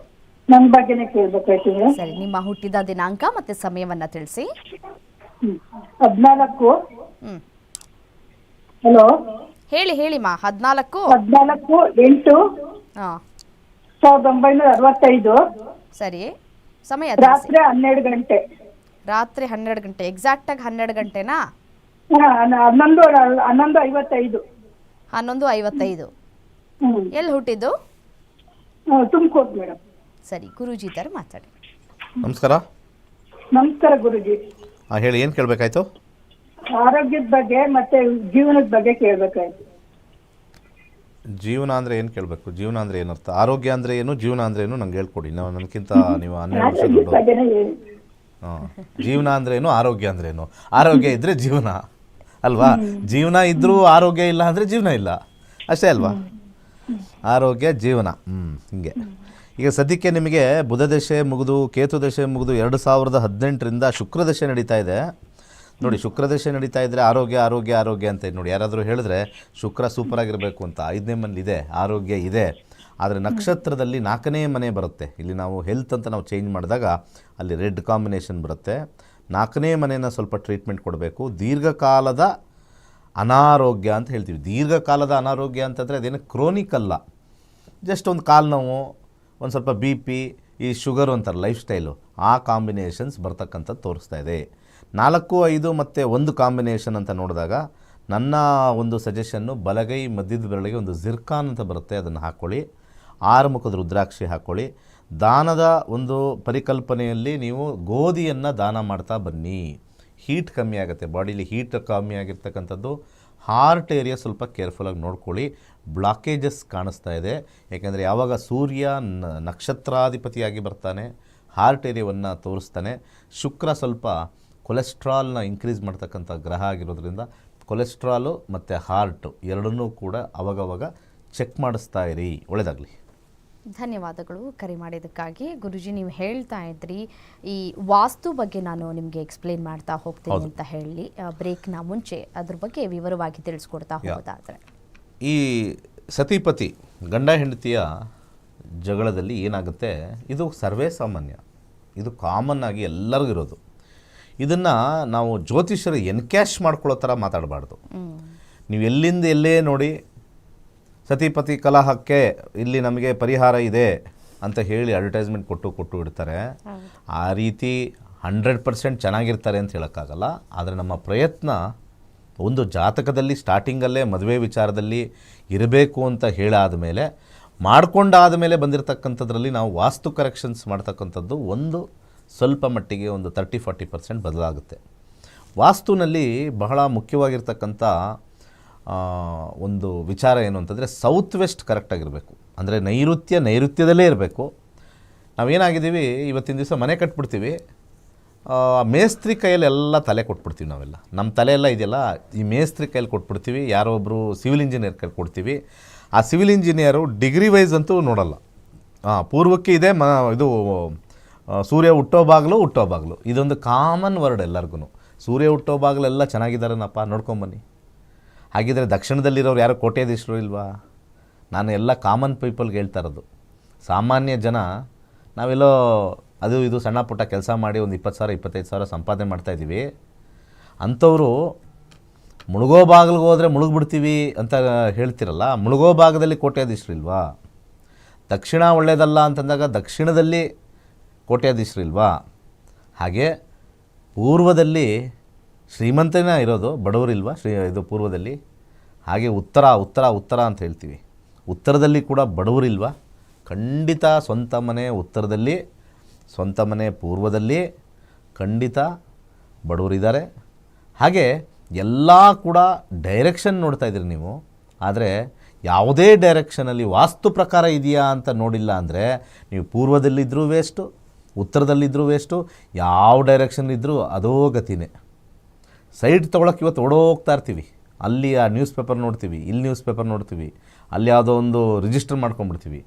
ನನ್ನ ಬಗ್ಗೆನೇ ಕೇಳ್ಬೇಕಾಯ್ತು ಮೇಡಮ್. ಸರಿ, ನಿಮ್ಮ ಹುಟ್ಟಿದ ದಿನಾಂಕ ಮತ್ತೆ ಸಮಯವನ್ನ ತಿಳಿಸಿ. 14. ಹ್ಮ್, ಹಲೋ, ಹೇಳಿ ಹೇಳಿಮ್ಮ. 14 8 ಹಾ, 1965 ಸರಿ. ಸಮಯ ತಿಳಿಸಿ. ರಾತ್ರಿ 12 ಗಂಟೆ. ರಾತ್ರಿ 12 ಗಂಟೆ. ಎಕ್ಸಾಕ್ಟ್ ಆಗಿ 12 ಗಂಟೆನಾ? 11:55. 11:55. ಎಲ್ಲಿ ಹುಟ್ಟಿದ್ದು? ತುಮಕೂರು ಮೇಡಮ್. ಸರಿ, ಗುರೂಜಿ ಇದ್ದಾರೆ, ಮಾತಾಡಿ. ನಮಸ್ಕಾರ. ನಮಸ್ಕಾರ ಗುರುಜಿ. ಹೇಳಿ, ಏನು ಕೇಳಬೇಕಾಯ್ತು? ಆರೋಗ್ಯದ ಬಗ್ಗೆ ಮತ್ತೆ ಜೀವನದ ಬಗ್ಗೆ ಕೇಳ್ಬೇಕಾಯ್ತು. ಜೀವನ ಅಂದರೆ ಏನು ಕೇಳಬೇಕು? ಜೀವನ ಅಂದರೆ ಏನರ್ಥ? ಆರೋಗ್ಯ ಅಂದರೆ ಏನು, ಜೀವನ ಅಂದರೆ ಏನು ನಂಗೆ ಹೇಳ್ಕೊಡಿ. ನಾವು ನನಗಿಂತ ನೀವು 12 ವರ್ಷ ಆರೋಗ್ಯದ ದೊಡ್ಡವರು. ಬಗ್ಗೆನೇ ಹೇಳಿ. ಹಾಂ, ಜೀವನ ಅಂದ್ರೇನು, ಆರೋಗ್ಯ ಅಂದ್ರೇನು? ಆರೋಗ್ಯ ಇದ್ದರೆ ಜೀವನ ಅಲ್ವಾ? ಜೀವನ ಇದ್ದರೂ ಆರೋಗ್ಯ ಇಲ್ಲ ಅಂದರೆ ಜೀವನ ಇಲ್ಲ, ಅಷ್ಟೇ ಅಲ್ವಾ? ಆರೋಗ್ಯ ಜೀವನ. ಹೀಗೆ. ಈಗ ಸದ್ಯಕ್ಕೆ ನಿಮಗೆ ಬುಧ ದಶೆ ಮುಗಿದು ಕೇತು ದಶೆ ಮುಗಿದು 2018ರಿಂದ ಶುಕ್ರ ದಶೆ ನಡೀತಾ ಇದೆ ನೋಡಿ. ಶುಕ್ರ ದಶೆ ನಡೀತಾ ಇದ್ದರೆ ಆರೋಗ್ಯ ಆರೋಗ್ಯ ಆರೋಗ್ಯ ಅಂತ ನೋಡಿ. ಯಾರಾದರೂ ಹೇಳಿದ್ರೆ ಶುಕ್ರ ಸೂಪರಾಗಿರಬೇಕು ಅಂತ 5ನೇ ಮನೇಲಿ ಇದೆ, ಆರೋಗ್ಯ ಇದೆ. ಆದರೆ ನಕ್ಷತ್ರದಲ್ಲಿ 4ನೇ ಮನೆ ಬರುತ್ತೆ. ಇಲ್ಲಿ ನಾವು ಹೆಲ್ತ್ ಅಂತ ನಾವು ಚೇಂಜ್ ಮಾಡಿದಾಗ ಅಲ್ಲಿ ರೆಡ್ ಕಾಂಬಿನೇಷನ್ ಬರುತ್ತೆ. 4ನೇ ಮನೆಯನ್ನು ಸ್ವಲ್ಪ ಟ್ರೀಟ್ಮೆಂಟ್ ಕೊಡಬೇಕು. ದೀರ್ಘಕಾಲದ ಅನಾರೋಗ್ಯ ಅಂತ ಹೇಳ್ತೀವಿ. ದೀರ್ಘಕಾಲದ ಅನಾರೋಗ್ಯ ಅಂತಂದರೆ ಅದೇನು ಕ್ರೋನಿಕ್ ಅಲ್ಲ, ಜಸ್ಟ್ ಒಂದು ಕಾಲು ನೋವು, ಒಂದು ಸ್ವಲ್ಪ BP, ಈ ಶುಗರು ಅಂತಾರೆ ಲೈಫ್ ಸ್ಟೈಲು, ಆ ಕಾಂಬಿನೇಷನ್ಸ್ ಬರ್ತಕ್ಕಂಥದ್ದು ತೋರಿಸ್ತಾ ಇದೆ. 4, 5 ಮತ್ತು 1 ಕಾಂಬಿನೇಷನ್ ಅಂತ ನೋಡಿದಾಗ ನನ್ನ ಒಂದು ಸಜೆಷನ್ನು ಬಲಗೈ ಮಧ್ಯದ ಬೆರಳಿಗೆ ಒಂದು ಜಿರ್ಕಾನ್ ಅಂತ ಬರುತ್ತೆ, ಅದನ್ನು ಹಾಕ್ಕೊಳ್ಳಿ. 6 ಮುಖದ ರುದ್ರಾಕ್ಷಿ ಹಾಕ್ಕೊಳ್ಳಿ. ದಾನದ ಒಂದು ಪರಿಕಲ್ಪನೆಯಲ್ಲಿ ನೀವು ಗೋಧಿಯನ್ನು ದಾನ ಮಾಡ್ತಾ ಬನ್ನಿ. ಹೀಟ್ ಕಮ್ಮಿ ಆಗುತ್ತೆ, ಬಾಡಿಲಿ ಹೀಟ್ ಕಮ್ಮಿ ಆಗಿರ್ತಕ್ಕಂಥದ್ದು. ಹಾರ್ಟ್ ಏರಿಯಾ ಸ್ವಲ್ಪ ಕೇರ್ಫುಲ್ಲಾಗಿ ನೋಡ್ಕೊಳ್ಳಿ. ಬ್ಲಾಕೇಜಸ್ ಕಾಣಿಸ್ತಾ ಇದೆ, ಯಾಕೆಂದರೆ ಯಾವಾಗ ಸೂರ್ಯ ನಕ್ಷತ್ರಾಧಿಪತಿಯಾಗಿ ಬರ್ತಾನೆ ಹಾರ್ಟ್ ಏರಿಯಾವನ್ನು ತೋರಿಸ್ತಾನೆ. ಶುಕ್ರ ಸ್ವಲ್ಪ ಕೊಲೆಸ್ಟ್ರಾಲ್ನ ಇನ್ಕ್ರೀಸ್ ಮಾಡ್ತಕ್ಕಂಥ ಗ್ರಹ ಆಗಿರೋದ್ರಿಂದ ಕೊಲೆಸ್ಟ್ರಾಲು ಮತ್ತು ಹಾರ್ಟು ಎರಡನ್ನೂ ಕೂಡ ಅವಾಗವಾಗ ಚೆಕ್ ಮಾಡಿಸ್ತಾ ಇರಿ. ಒಳ್ಳೆಯದಾಗಲಿ. ಧನ್ಯವಾದಗಳು ಕರೆ ಮಾಡಿದ್ದಕ್ಕಾಗಿ. ಗುರುಜಿ, ನೀವು ಹೇಳ್ತಾ ಇದ್ರಿ ಈ ವಾಸ್ತು ಬಗ್ಗೆ ನಾನು ನಿಮಗೆ ಎಕ್ಸ್ಪ್ಲೇನ್ ಮಾಡ್ತಾ ಹೋಗ್ತೀನಿ ಅಂತ ಹೇಳಿ ಬ್ರೇಕ್ನ ಮುಂಚೆ ಅದ್ರ ಬಗ್ಗೆ ವಿವರವಾಗಿ ತಿಳಿಸ್ಕೊಡ್ತಾ ಹೋಗೋದಾದರೆ, ಈ ಸತಿಪತಿ ಗಂಡ ಹೆಂಡತಿಯ ಜಗಳದಲ್ಲಿ ಏನಾಗುತ್ತೆ, ಇದು ಸರ್ವೇ ಸಾಮಾನ್ಯ, ಇದು ಕಾಮನ್ ಆಗಿ ಎಲ್ಲರಿಗೂ ಇರೋದು. ಇದನ್ನು ನಾವು ಜ್ಯೋತಿಷ್ಯರು ಎನ್ಕ್ಯಾಶ್ ಮಾಡ್ಕೊಳ್ಳೋ ಥರ ಮಾತಾಡಬಾರ್ದು. ನೀವು ಎಲ್ಲಿಂದ ಎಲ್ಲೇ ನೋಡಿ ಸತಿಪತಿ ಕಲಹಕ್ಕೆ ಇಲ್ಲಿ ನಮಗೆ ಪರಿಹಾರ ಇದೆ ಅಂತ ಹೇಳಿ ಅಡ್ವರ್ಟೈಸ್ಮೆಂಟ್ ಕೊಟ್ಟು ಇಡ್ತಾರೆ. ಆ ರೀತಿ 100% ಚೆನ್ನಾಗಿರ್ತಾರೆ ಅಂತ ಹೇಳೋಕ್ಕಾಗಲ್ಲ. ಆದರೆ ನಮ್ಮ ಪ್ರಯತ್ನ ಒಂದು ಜಾತಕದಲ್ಲಿ ಸ್ಟಾರ್ಟಿಂಗಲ್ಲೇ ಮದುವೆ ವಿಚಾರದಲ್ಲಿ ಇರಬೇಕು ಅಂತ ಹೇಳಾದ ಮೇಲೆ, ಮಾಡ್ಕೊಂಡಾದ ಮೇಲೆ ಬಂದಿರತಕ್ಕಂಥದ್ರಲ್ಲಿ ನಾವು ವಾಸ್ತು ಕರೆಕ್ಷನ್ಸ್ ಮಾಡ್ತಕ್ಕಂಥದ್ದು ಒಂದು ಸ್ವಲ್ಪ ಮಟ್ಟಿಗೆ ಒಂದು 30-40% ಬದಲಾಗುತ್ತೆ. ವಾಸ್ತುನಲ್ಲಿ ಬಹಳ ಮುಖ್ಯವಾಗಿರ್ತಕ್ಕಂಥ ಒಂದು ವಿಚಾರ ಏನು ಅಂತಂದರೆ ಸೌತ್ ವೆಸ್ಟ್ ಕರೆಕ್ಟಾಗಿರಬೇಕು. ಅಂದರೆ ನೈಋತ್ಯದಲ್ಲೇ ಇರಬೇಕು. ನಾವೇನಾಗಿದ್ದೀವಿ ಇವತ್ತಿನ ದಿವಸ ಮನೆ ಕಟ್ಬಿಡ್ತೀವಿ, ಮೇಸ್ತ್ರಿ ಕೈಯಲ್ಲಿ ಎಲ್ಲ ತಲೆ ಕೊಟ್ಬಿಡ್ತೀವಿ. ನಾವೆಲ್ಲ ನಮ್ಮ ತಲೆ ಎಲ್ಲ ಇದೆಯಲ್ಲ ಈ ಮೇಸ್ತ್ರಿ ಕೈಯಲ್ಲಿ ಕೊಟ್ಬಿಡ್ತೀವಿ. ಯಾರೋ ಒಬ್ಬರು ಸಿವಿಲ್ ಇಂಜಿನಿಯರ್ ಕೈಲಿ ಕೊಡ್ತೀವಿ. ಆ ಸಿವಿಲ್ ಇಂಜಿನಿಯರು ಡಿಗ್ರಿ ವೈಸ್ ಅಂತೂ ನೋಡಲ್ಲ. ಪೂರ್ವಕ್ಕೆ ಇದೆ ಇದು ಸೂರ್ಯ ಹುಟ್ಟೋ ಬಾಗಿಲು ಇದೊಂದು ಕಾಮನ್ ವರ್ಡ್ ಎಲ್ಲರಿಗೂ. ಸೂರ್ಯ ಹುಟ್ಟೋ ಬಾಗಿಲೆಲ್ಲ ಚೆನ್ನಾಗಿದ್ದಾರನಪ್ಪ, ನೋಡ್ಕೊಂಬನ್ನಿ. ಹಾಗಿದ್ರೆ ದಕ್ಷಿಣದಲ್ಲಿರೋರು ಯಾರೋ ಕೋಟ್ಯಾಧೀಶರು ಇಲ್ವಾ? ನಾನು ಎಲ್ಲ ಕಾಮನ್ ಪೀಪಲ್ಗೆ ಹೇಳ್ತಾ ಇರೋದು. ಸಾಮಾನ್ಯ ಜನ ನಾವೆಲ್ಲೋ ಅದು ಇದು ಸಣ್ಣ ಪುಟ್ಟ ಕೆಲಸ ಮಾಡಿ ಒಂದು 20,000 25,000 ಸಂಪಾದನೆ ಮಾಡ್ತಾಯಿದ್ದೀವಿ. ಅಂಥವರು ಮುಳುಗೋ ಬಾಗಿಲಿಗೆ ಹೋದರೆ ಮುಳುಗ್ಬಿಡ್ತೀವಿ ಅಂತ ಹೇಳ್ತಿರಲ್ಲ, ಮುಳುಗೋ ಭಾಗದಲ್ಲಿ ಕೋಟ್ಯಾಧೀಶರು ಇಲ್ವಾ? ದಕ್ಷಿಣ ಒಳ್ಳೆಯದಲ್ಲ ಅಂತಂದಾಗ ದಕ್ಷಿಣದಲ್ಲಿ ಕೋಟ್ಯಾಧೀಶರು ಇಲ್ವಾ? ಹಾಗೆ ಪೂರ್ವದಲ್ಲಿ ಶ್ರೀಮಂತನೇ ಇರೋದು, ಬಡವರಿಲ್ವಾ ಇದು ಪೂರ್ವದಲ್ಲಿ? ಹಾಗೆ ಉತ್ತರ ಅಂತ ಹೇಳ್ತೀವಿ, ಉತ್ತರದಲ್ಲಿ ಕೂಡ ಬಡವರಿಲ್ವಾ? ಖಂಡಿತ ಸ್ವಂತ ಮನೆ ಉತ್ತರದಲ್ಲಿ, ಸ್ವಂತ ಮನೆ ಪೂರ್ವದಲ್ಲಿ ಖಂಡಿತ ಬಡವರಿದ್ದಾರೆ. ಹಾಗೆ ಎಲ್ಲ ಕೂಡ ಡೈರೆಕ್ಷನ್ ನೋಡ್ತಾ ಇದ್ದೀರಿ ನೀವು. ಆದರೆ ಯಾವುದೇ ಡೈರೆಕ್ಷನಲ್ಲಿ ವಾಸ್ತು ಪ್ರಕಾರ ಇದೆಯಾ ಅಂತ ನೋಡಿಲ್ಲ ಅಂದರೆ ನೀವು ಪೂರ್ವದಲ್ಲಿದ್ದರೂ ವೇಸ್ಟು, ಉತ್ತರದಲ್ಲಿದ್ದರೂ ವೇಸ್ಟು, ಯಾವ ಡೈರೆಕ್ಷನ್ಲಿದ್ದರೂ ಅದೋ ಗತಿನೇ. ಸೈಟ್ ತೊಗೊಳಕ್ಕೆ ಇವತ್ತು ಓಡೋಗ್ತಾ ಇರ್ತೀವಿ, ಅಲ್ಲಿ ಆ ನ್ಯೂಸ್ ಪೇಪರ್ ನೋಡ್ತೀವಿ, ಇಲ್ಲಿ ನ್ಯೂಸ್ ಪೇಪರ್ ನೋಡ್ತೀವಿ, ಅಲ್ಲಿ ಯಾವುದೋ ಒಂದು ರಿಜಿಸ್ಟರ್ ಮಾಡ್ಕೊಂಬಿಡ್ತೀವಿ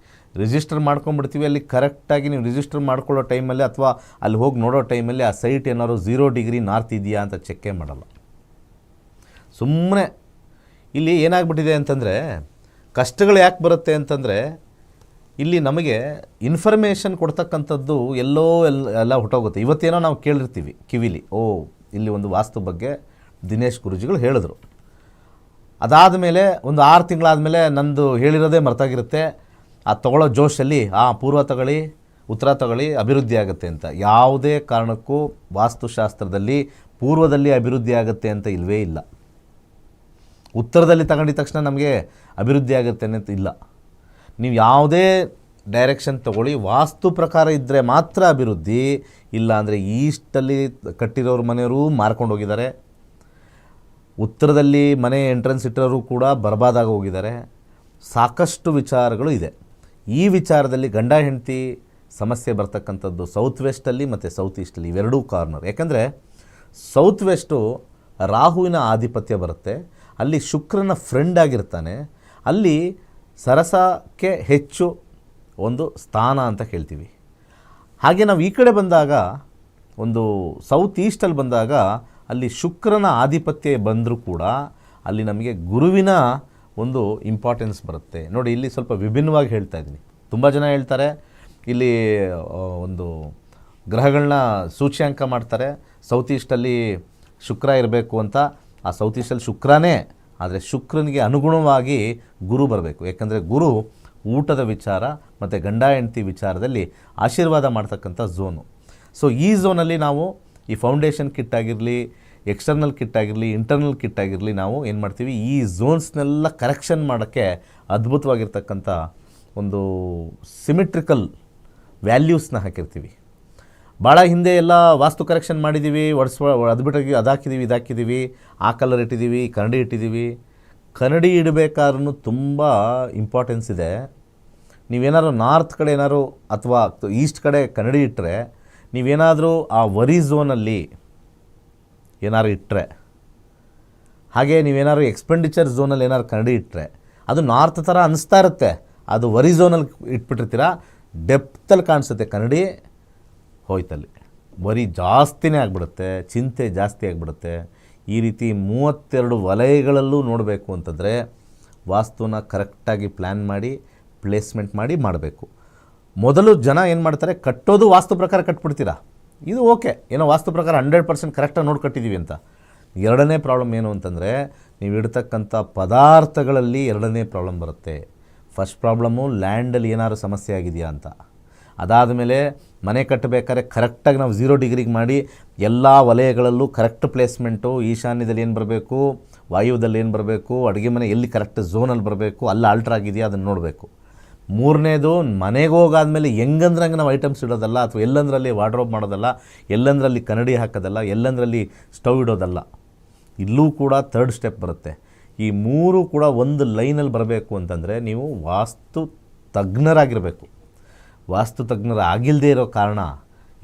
ಅಲ್ಲಿ ಕರೆಕ್ಟಾಗಿ ನೀವು ರಿಜಿಸ್ಟರ್ ಮಾಡ್ಕೊಳ್ಳೋ ಟೈಮಲ್ಲಿ ಅಥವಾ ಅಲ್ಲಿ ಹೋಗಿ ನೋಡೋ ಟೈಮಲ್ಲಿ ಆ ಸೈಟ್ ಏನಾದ್ರು 0 ಡಿಗ್ರಿ ನಾರ್ತ್ ಇದೆಯಾ ಅಂತ ಚೆಕ್ಕೇ ಮಾಡಲ್ಲ. ಸುಮ್ಮನೆ ಇಲ್ಲಿ ಏನಾಗ್ಬಿಟ್ಟಿದೆ ಅಂತಂದರೆ ಕಷ್ಟಗಳು ಯಾಕೆ ಬರುತ್ತೆ ಅಂತಂದರೆ ಇಲ್ಲಿ ನಮಗೆ ಇನ್ಫಾರ್ಮೇಷನ್ ಕೊಡ್ತಕ್ಕಂಥದ್ದು ಎಲ್ಲ ಹೊಟ್ಟೋಗುತ್ತೆ. ಇವತ್ತೇನೋ ನಾವು ಕೇಳಿರ್ತೀವಿ ಕಿವಿಲಿ, ಇಲ್ಲಿ ಒಂದು ವಾಸ್ತು ಬಗ್ಗೆ ದಿನೇಶ್ ಗುರೂಜಿಗಳು ಹೇಳಿದ್ರು. ಅದಾದ ಮೇಲೆ ಒಂದು 6 ತಿಂಗಳಾದಮೇಲೆ ನಂದು ಹೇಳಿರೋದೇ ಮರ್ತಾಗಿರುತ್ತೆ. ಆ ತೊಗೊಳ್ಳೋ ಜೋಶಲ್ಲಿ ಪೂರ್ವ ತಗೊಳ್ಳಿ ಉತ್ತರ ತಗೊಳ್ಳಿ ಅಭಿವೃದ್ಧಿ ಆಗುತ್ತೆ ಅಂತ. ಯಾವುದೇ ಕಾರಣಕ್ಕೂ ವಾಸ್ತುಶಾಸ್ತ್ರದಲ್ಲಿ ಪೂರ್ವದಲ್ಲಿ ಅಭಿವೃದ್ಧಿ ಆಗುತ್ತೆ ಅಂತ ಇಲ್ಲವೇ ಇಲ್ಲ. ಉತ್ತರದಲ್ಲಿ ತಗೊಂಡಿದ ತಕ್ಷಣ ನಮಗೆ ಅಭಿವೃದ್ಧಿ ಆಗುತ್ತೆ ಅಂತ ಇಲ್ಲ. ನೀವು ಯಾವುದೇ ಡೈರೆಕ್ಷನ್ ತಗೊಳ್ಳಿ, ವಾಸ್ತು ಪ್ರಕಾರ ಇದ್ದರೆ ಮಾತ್ರ ಅಭಿವೃದ್ಧಿ. ಇಲ್ಲ ಅಂದರೆ ಈಸ್ಟಲ್ಲಿ ಕಟ್ಟಿರೋರು ಮನೆಯವರು ಮಾರ್ಕೊಂಡು ಹೋಗಿದ್ದಾರೆ, ಉತ್ತರದಲ್ಲಿ ಮನೆ ಎಂಟ್ರೆನ್ಸ್ ಇಟ್ಟವರು ಕೂಡ ಬರ್ಬಾದಾಗ ಹೋಗಿದ್ದಾರೆ. ಸಾಕಷ್ಟು ವಿಚಾರಗಳು ಇದೆ. ಈ ವಿಚಾರದಲ್ಲಿ ಗಂಡ ಹೆಂಡತಿ ಸಮಸ್ಯೆ ಬರ್ತಕ್ಕಂಥದ್ದು ಸೌತ್ ವೆಸ್ಟಲ್ಲಿ ಮತ್ತು ಸೌತ್ ಈಸ್ಟಲ್ಲಿ, ಇವೆರಡೂ ಕಾರ್ನರ್. ಯಾಕಂದರೆ ಸೌತ್ ವೆಸ್ಟು ರಾಹುವಿನ ಆಧಿಪತ್ಯ ಬರುತ್ತೆ, ಅಲ್ಲಿ ಶುಕ್ರನ ಫ್ರೆಂಡ್ ಆಗಿರ್ತಾನೆ, ಅಲ್ಲಿ ಸರಸಕ್ಕೆ ಹೆಚ್ಚು ಒಂದು ಸ್ಥಾನ ಅಂತ ಹೇಳ್ತೀವಿ. ಹಾಗೆ ನಾವು ಈ ಕಡೆ ಬಂದಾಗ ಒಂದು ಸೌತ್ ಈಸ್ಟಲ್ಲಿ ಬಂದಾಗ ಅಲ್ಲಿ ಶುಕ್ರನ ಆಧಿಪತ್ಯ ಬಂದರೂ ಕೂಡ ಅಲ್ಲಿ ನಮಗೆ ಗುರುವಿನ ಒಂದು ಇಂಪಾರ್ಟೆನ್ಸ್ ಬರುತ್ತೆ. ನೋಡಿ, ಇಲ್ಲಿ ಸ್ವಲ್ಪ ವಿಭಿನ್ನವಾಗಿ ಹೇಳ್ತಾ ಇದ್ದೀನಿ. ತುಂಬ ಜನ ಹೇಳ್ತಾರೆ ಇಲ್ಲಿ ಒಂದು ಗ್ರಹಗಳನ್ನ ಸೂಚ್ಯಾಂಕ ಮಾಡ್ತಾರೆ, ಸೌತ್ ಈಸ್ಟಲ್ಲಿ ಶುಕ್ರ ಇರಬೇಕು ಅಂತ. ಆ ಸೌತ್ ಈಸ್ಟಲ್ಲಿ ಶುಕ್ರನೇ, ಆದರೆ ಶುಕ್ರನಿಗೆ ಅನುಗುಣವಾಗಿ ಗುರು ಬರಬೇಕು. ಯಾಕಂದರೆ ಗುರು ಊಟದ ವಿಚಾರ ಮತ್ತು ಗಂಡ ಹೆಂಡತಿ ವಿಚಾರದಲ್ಲಿ ಆಶೀರ್ವಾದ ಮಾಡ್ತಕ್ಕಂಥ ಝೋನು. ಸೊ ಈ ಝೋನಲ್ಲಿ ನಾವು ಈ ಫೌಂಡೇಶನ್ ಕಿಟ್ ಆಗಿರಲಿ, ಎಕ್ಸ್ಟರ್ನಲ್ ಕಿಟ್ ಆಗಿರಲಿ, ಇಂಟರ್ನಲ್ ಕಿಟ್ ಆಗಿರಲಿ, ನಾವು ಏನು ಮಾಡ್ತೀವಿ, ಈ ಝೋನ್ಸ್ನೆಲ್ಲ ಕರೆಕ್ಷನ್ ಮಾಡೋಕ್ಕೆ ಅದ್ಭುತವಾಗಿರ್ತಕ್ಕಂಥ ಒಂದು ಸಿಮಿಟ್ರಿಕಲ್ ವ್ಯಾಲ್ಯೂಸ್ನ ಹಾಕಿರ್ತೀವಿ. ಭಾಳ ಹಿಂದೆ ಎಲ್ಲ ವಾಸ್ತು ಕರೆಕ್ಷನ್ ಮಾಡಿದ್ದೀವಿ, ಅದು ಹಾಕಿದ್ದೀವಿ, ಇದಾಕಿದ್ದೀವಿ, ಆ ಕಲರ್ ಇಟ್ಟಿದ್ದೀವಿ, ಕನ್ನಡಿ ಇಟ್ಟಿದ್ದೀವಿ. ಕನ್ನಡಿ ಇಡಬೇಕಾದ್ರೂ ತುಂಬ ಇಂಪಾರ್ಟೆನ್ಸ್ ಇದೆ. ನೀವೇನಾದ್ರು ನಾರ್ತ್ ಕಡೆ ಏನಾದ್ರು ಅಥವಾ ಈಸ್ಟ್ ಕಡೆ ಕನ್ನಡಿ ಇಟ್ಟರೆ, ನೀವೇನಾದರೂ ಆ ವರಿ ಝೋನಲ್ಲಿ ಏನಾದ್ರು ಇಟ್ಟರೆ, ಹಾಗೆ ನೀವೇನಾದ್ರು ಎಕ್ಸ್ಪೆಂಡಿಚರ್ ಝೋನಲ್ಲಿ ಏನಾದ್ರು ಕನ್ನಡಿ ಇಟ್ಟರೆ, ಅದು ನಾರ್ತ್ ಥರ ಅನಿಸ್ತಾ ಇರುತ್ತೆ. ಅದು ವರಿ ಝೋನಲ್ಲಿ ಇಟ್ಬಿಟ್ಟಿರ್ತೀರ, ಡೆಪ್ತಲ್ಲಿ ಕಾಣಿಸುತ್ತೆ ಕನ್ನಡಿ, ಹೋಯ್ತಲ್ಲಿ ವರಿ ಜಾಸ್ತಿನೇ ಆಗಿಬಿಡುತ್ತೆ, ಚಿಂತೆ ಜಾಸ್ತಿ ಆಗಿಬಿಡುತ್ತೆ. ಈ ರೀತಿ 32 ವಲಯಗಳಲ್ಲೂ ನೋಡಬೇಕು ಅಂತಂದರೆ ವಾಸ್ತುನ ಕರೆಕ್ಟಾಗಿ ಪ್ಲ್ಯಾನ್ ಮಾಡಿ ಪ್ಲೇಸ್ಮೆಂಟ್ ಮಾಡಿ ಮಾಡಬೇಕು. ಮೊದಲು ಜನ ಏನು ಮಾಡ್ತಾರೆ, ಕಟ್ಟೋದು ವಾಸ್ತು ಪ್ರಕಾರ ಕಟ್ಬಿಡ್ತೀರಾ, ಇದು ಓಕೆ, ಏನೋ ವಾಸ್ತು ಪ್ರಕಾರ 100% ಕರೆಕ್ಟಾಗಿ ನೋಡಿ ಕಟ್ಟಿದ್ದೀವಿ ಅಂತ. ಎರಡನೇ ಪ್ರಾಬ್ಲಮ್ ಏನು ಅಂತಂದರೆ, ನೀವು ಇಡ್ತಕ್ಕಂಥ ಪದಾರ್ಥಗಳಲ್ಲಿ ಎರಡನೇ ಪ್ರಾಬ್ಲಮ್ ಬರುತ್ತೆ. ಫಸ್ಟ್ ಪ್ರಾಬ್ಲಮ್ಮು ಲ್ಯಾಂಡಲ್ಲಿ ಏನಾದ್ರು ಸಮಸ್ಯೆ ಆಗಿದೆಯಾ ಅಂತ. ಅದಾದಮೇಲೆ ಮನೆ ಕಟ್ಟಬೇಕಾದ್ರೆ ಕರೆಕ್ಟಾಗಿ ನಾವು 0 ಡಿಗ್ರಿಗೆ ಮಾಡಿ ಎಲ್ಲ ವಲಯಗಳಲ್ಲೂ ಕರೆಕ್ಟ್ ಪ್ಲೇಸ್ಮೆಂಟು, ಈಶಾನ್ಯದಲ್ಲಿ ಏನು ಬರಬೇಕು, ವಾಯುವ್ಯದಲ್ಲಿ ಏನು ಬರಬೇಕು, ಅಡುಗೆ ಮನೆ ಎಲ್ಲಿ ಕರೆಕ್ಟ್ ಝೋನಲ್ಲಿ ಬರಬೇಕು, ಅಲ್ಲಿ ಆಲ್ಟ್ರ್ ಆಗಿದೆಯಾ ಅದನ್ನು ನೋಡಬೇಕು. ಮೂರನೇದು, ಮನೆಗೆ ಹೋಗಾದ್ಮೇಲೆ ಹೆಂಗಂದ್ರಂಗೆ ನಾವು ಐಟಮ್ಸ್ ಇಡೋದಲ್ಲ, ಅಥವಾ ಎಲ್ಲಂದ್ರಲ್ಲಿ ವಾರ್ಡ್ರೋಬ್ ಮಾಡೋದಲ್ಲ, ಎಲ್ಲಂದ್ರಲ್ಲಿ ಕನ್ನಡಿ ಹಾಕೋದಲ್ಲ, ಎಲ್ಲಂದ್ರಲ್ಲಿ ಸ್ಟವ್ ಇಡೋದಲ್ಲ. ಇಲ್ಲೂ ಕೂಡ 3rd ಸ್ಟೆಪ್ ಬರುತ್ತೆ. ಈ 3 ಕೂಡ ಒಂದು ಲೈನಲ್ಲಿ ಬರಬೇಕು ಅಂತಂದರೆ ನೀವು ವಾಸ್ತು ತಜ್ಞರಾಗಿರಬೇಕು. ವಾಸ್ತು ತಜ್ಞರಾಗಿಲ್ಲದೆ ಇರೋ ಕಾರಣ,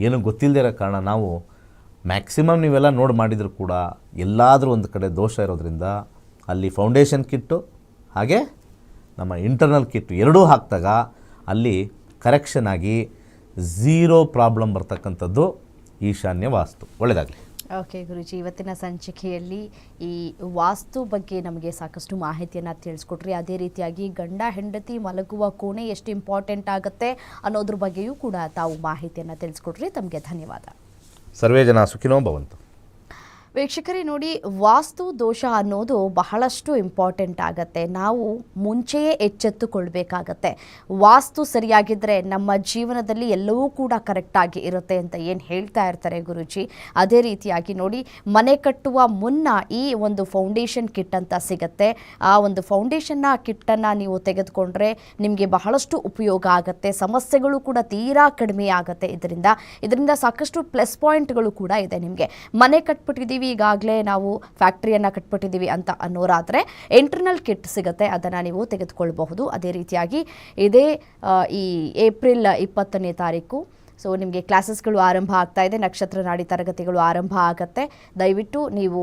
ಏನು ಗೊತ್ತಿಲ್ಲದೆ ಇರೋ ಕಾರಣ ನಾವು ಮ್ಯಾಕ್ಸಿಮಮ್ ನೀವೆಲ್ಲ ನೋಡಿ ಮಾಡಿದರೂ ಕೂಡ ಎಲ್ಲಾದರೂ ಒಂದು ಕಡೆ ದೋಷ ಇರೋದ್ರಿಂದ ಅಲ್ಲಿ ಫೌಂಡೇಶನ್ ಕಿಟ್ಟು ಹಾಗೆ ನಮ್ಮ ಇಂಟರ್ನಲ್ ಕಿಟ್ಟು ಎರಡೂ ಹಾಕಿದಾಗ ಅಲ್ಲಿ ಕರೆಕ್ಷನ್ ಆಗಿ 0 ಪ್ರಾಬ್ಲಮ್ ಬರ್ತಕ್ಕಂಥದ್ದು ಈಶಾನ್ಯ ವಾಸ್ತು. ಒಳ್ಳೆಯದಾಗಲಿ. ಓಕೆ ಗುರೂಜಿ, ಇವತ್ತಿನ ಸಂಚಿಕೆಯಲ್ಲಿ ಈ ವಾಸ್ತು ಬಗ್ಗೆ ನಮಗೆ ಸಾಕಷ್ಟು ಮಾಹಿತಿಯನ್ನು ತಿಳಿಸ್ಕೊಟ್ರಿ. ಅದೇ ರೀತಿಯಾಗಿ ಗಂಡ ಹೆಂಡತಿ ಮಲಗುವ ಕೋಣೆ ಎಷ್ಟು ಇಂಪಾರ್ಟೆಂಟ್ ಆಗುತ್ತೆ ಅನ್ನೋದ್ರ ಬಗ್ಗೆಯೂ ಕೂಡ ತಾವು ಮಾಹಿತಿಯನ್ನು ತಿಳಿಸ್ಕೊಟ್ರಿ. ತಮಗೆ ಧನ್ಯವಾದ. ಸರ್ವೇ ಜನ ಸುಖಿನೋ ಭವಂತು. ವೀಕ್ಷಕರೇ ನೋಡಿ, ವಾಸ್ತು ದೋಷ ಅನ್ನೋದು ಬಹಳಷ್ಟು ಇಂಪಾರ್ಟೆಂಟ್ ಆಗುತ್ತೆ. ನಾವು ಮುಂಚೆಯೇ ಎಚ್ಚೆತ್ತುಕೊಳ್ಬೇಕಾಗತ್ತೆ. ವಾಸ್ತು ಸರಿಯಾಗಿದ್ದರೆ ನಮ್ಮ ಜೀವನದಲ್ಲಿ ಎಲ್ಲವೂ ಕೂಡ ಕರೆಕ್ಟಾಗಿ ಇರುತ್ತೆ ಅಂತ ಏನು ಹೇಳ್ತಾ ಇರ್ತಾರೆ ಗುರೂಜಿ, ಅದೇ ರೀತಿಯಾಗಿ ನೋಡಿ, ಮನೆ ಕಟ್ಟುವ ಮುನ್ನ ಈ ಒಂದು ಫೌಂಡೇಶನ್ ಕಿಟ್ ಅಂತ ಸಿಗುತ್ತೆ. ಆ ಒಂದು ಫೌಂಡೇಶನ್ನ ಕಿಟ್ಟನ್ನು ನೀವು ತೆಗೆದುಕೊಂಡ್ರೆ ನಿಮಗೆ ಬಹಳಷ್ಟು ಉಪಯೋಗ ಆಗುತ್ತೆ. ಸಮಸ್ಯೆಗಳು ಕೂಡ ತೀರಾ ಕಡಿಮೆ ಆಗುತ್ತೆ. ಇದರಿಂದ ಸಾಕಷ್ಟು ಪ್ಲಸ್ ಪಾಯಿಂಟ್ಗಳು ಕೂಡ ಇದೆ. ನಿಮಗೆ ಮನೆ ಕಟ್ಬಿಟ್ಟಿದ್ದೀವಿ, ಈಗಾಗಲೇ ನಾವು ಫ್ಯಾಕ್ಟ್ರಿಯನ್ನು ಕಟ್ಬಿಟ್ಟಿದ್ದೀವಿ ಅಂತ ಅನ್ನೋರಾದರೆ ಇಂಟರ್ನಲ್ ಕಿಟ್ ಸಿಗುತ್ತೆ, ಅದನ್ನು ನೀವು ತೆಗೆದುಕೊಳ್ಬಹುದು. ಅದೇ ರೀತಿಯಾಗಿ ಇದೇ ಈ ಏಪ್ರಿಲ್ 20ನೇ ತಾರೀಕು ಸೊ ನಿಮಗೆ ಕ್ಲಾಸಸ್ಗಳು ಆರಂಭ ಆಗ್ತಾ ಇದೆ, ನಕ್ಷತ್ರ ನಾಡಿ ತರಗತಿಗಳು ಆರಂಭ ಆಗುತ್ತೆ. ದಯವಿಟ್ಟು ನೀವು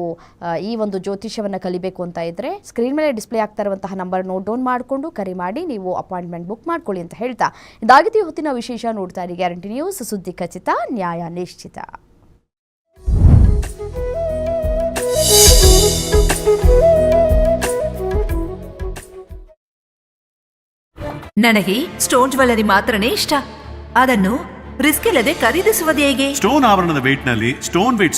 ಈ ಒಂದು ಜ್ಯೋತಿಷ್ಯವನ್ನು ಕಲಿಬೇಕು ಅಂತ ಇದ್ದರೆ ಸ್ಕ್ರೀನ್ ಮೇಲೆ ಡಿಸ್ಪ್ಲೇ ಆಗ್ತಾ ಇರುವಂತಹ ನಂಬರ್ ನೋಟ್ ಡೌನ್ ಮಾಡಿಕೊಂಡು ಕರೆ ಮಾಡಿ ನೀವು ಅಪಾಯಿಂಟ್ಮೆಂಟ್ ಬುಕ್ ಮಾಡ್ಕೊಳ್ಳಿ ಅಂತ ಹೇಳ್ತಾ ಇದಾಗಿತ್ತು ಹೊತ್ತಿನ ವಿಶೇಷ. ನೋಡ್ತಾ ಇರಿ ಗ್ಯಾರಂಟಿ ನ್ಯೂಸ್, ಸುದ್ದಿ ಖಚಿತ, ನ್ಯಾಯ ನಿಶ್ಚಿತ. ನನಗೆ ಸ್ಟೋನ್ ಜ್ಯುವೆಲರಿ ಮಾತ್ರನೇ ಇಷ್ಟ. ಅದನ್ನು ರಿಸ್ಕ್ ಇಲ್ಲದೆ ಖರೀದಿಸುವುದು ಹೇಗೆ? ಸ್ಟೋನ್ ಆಭರಣದ ವೇಟ್ ನಲ್ಲಿ ಸ್ಟೋನ್ ವೇಟ್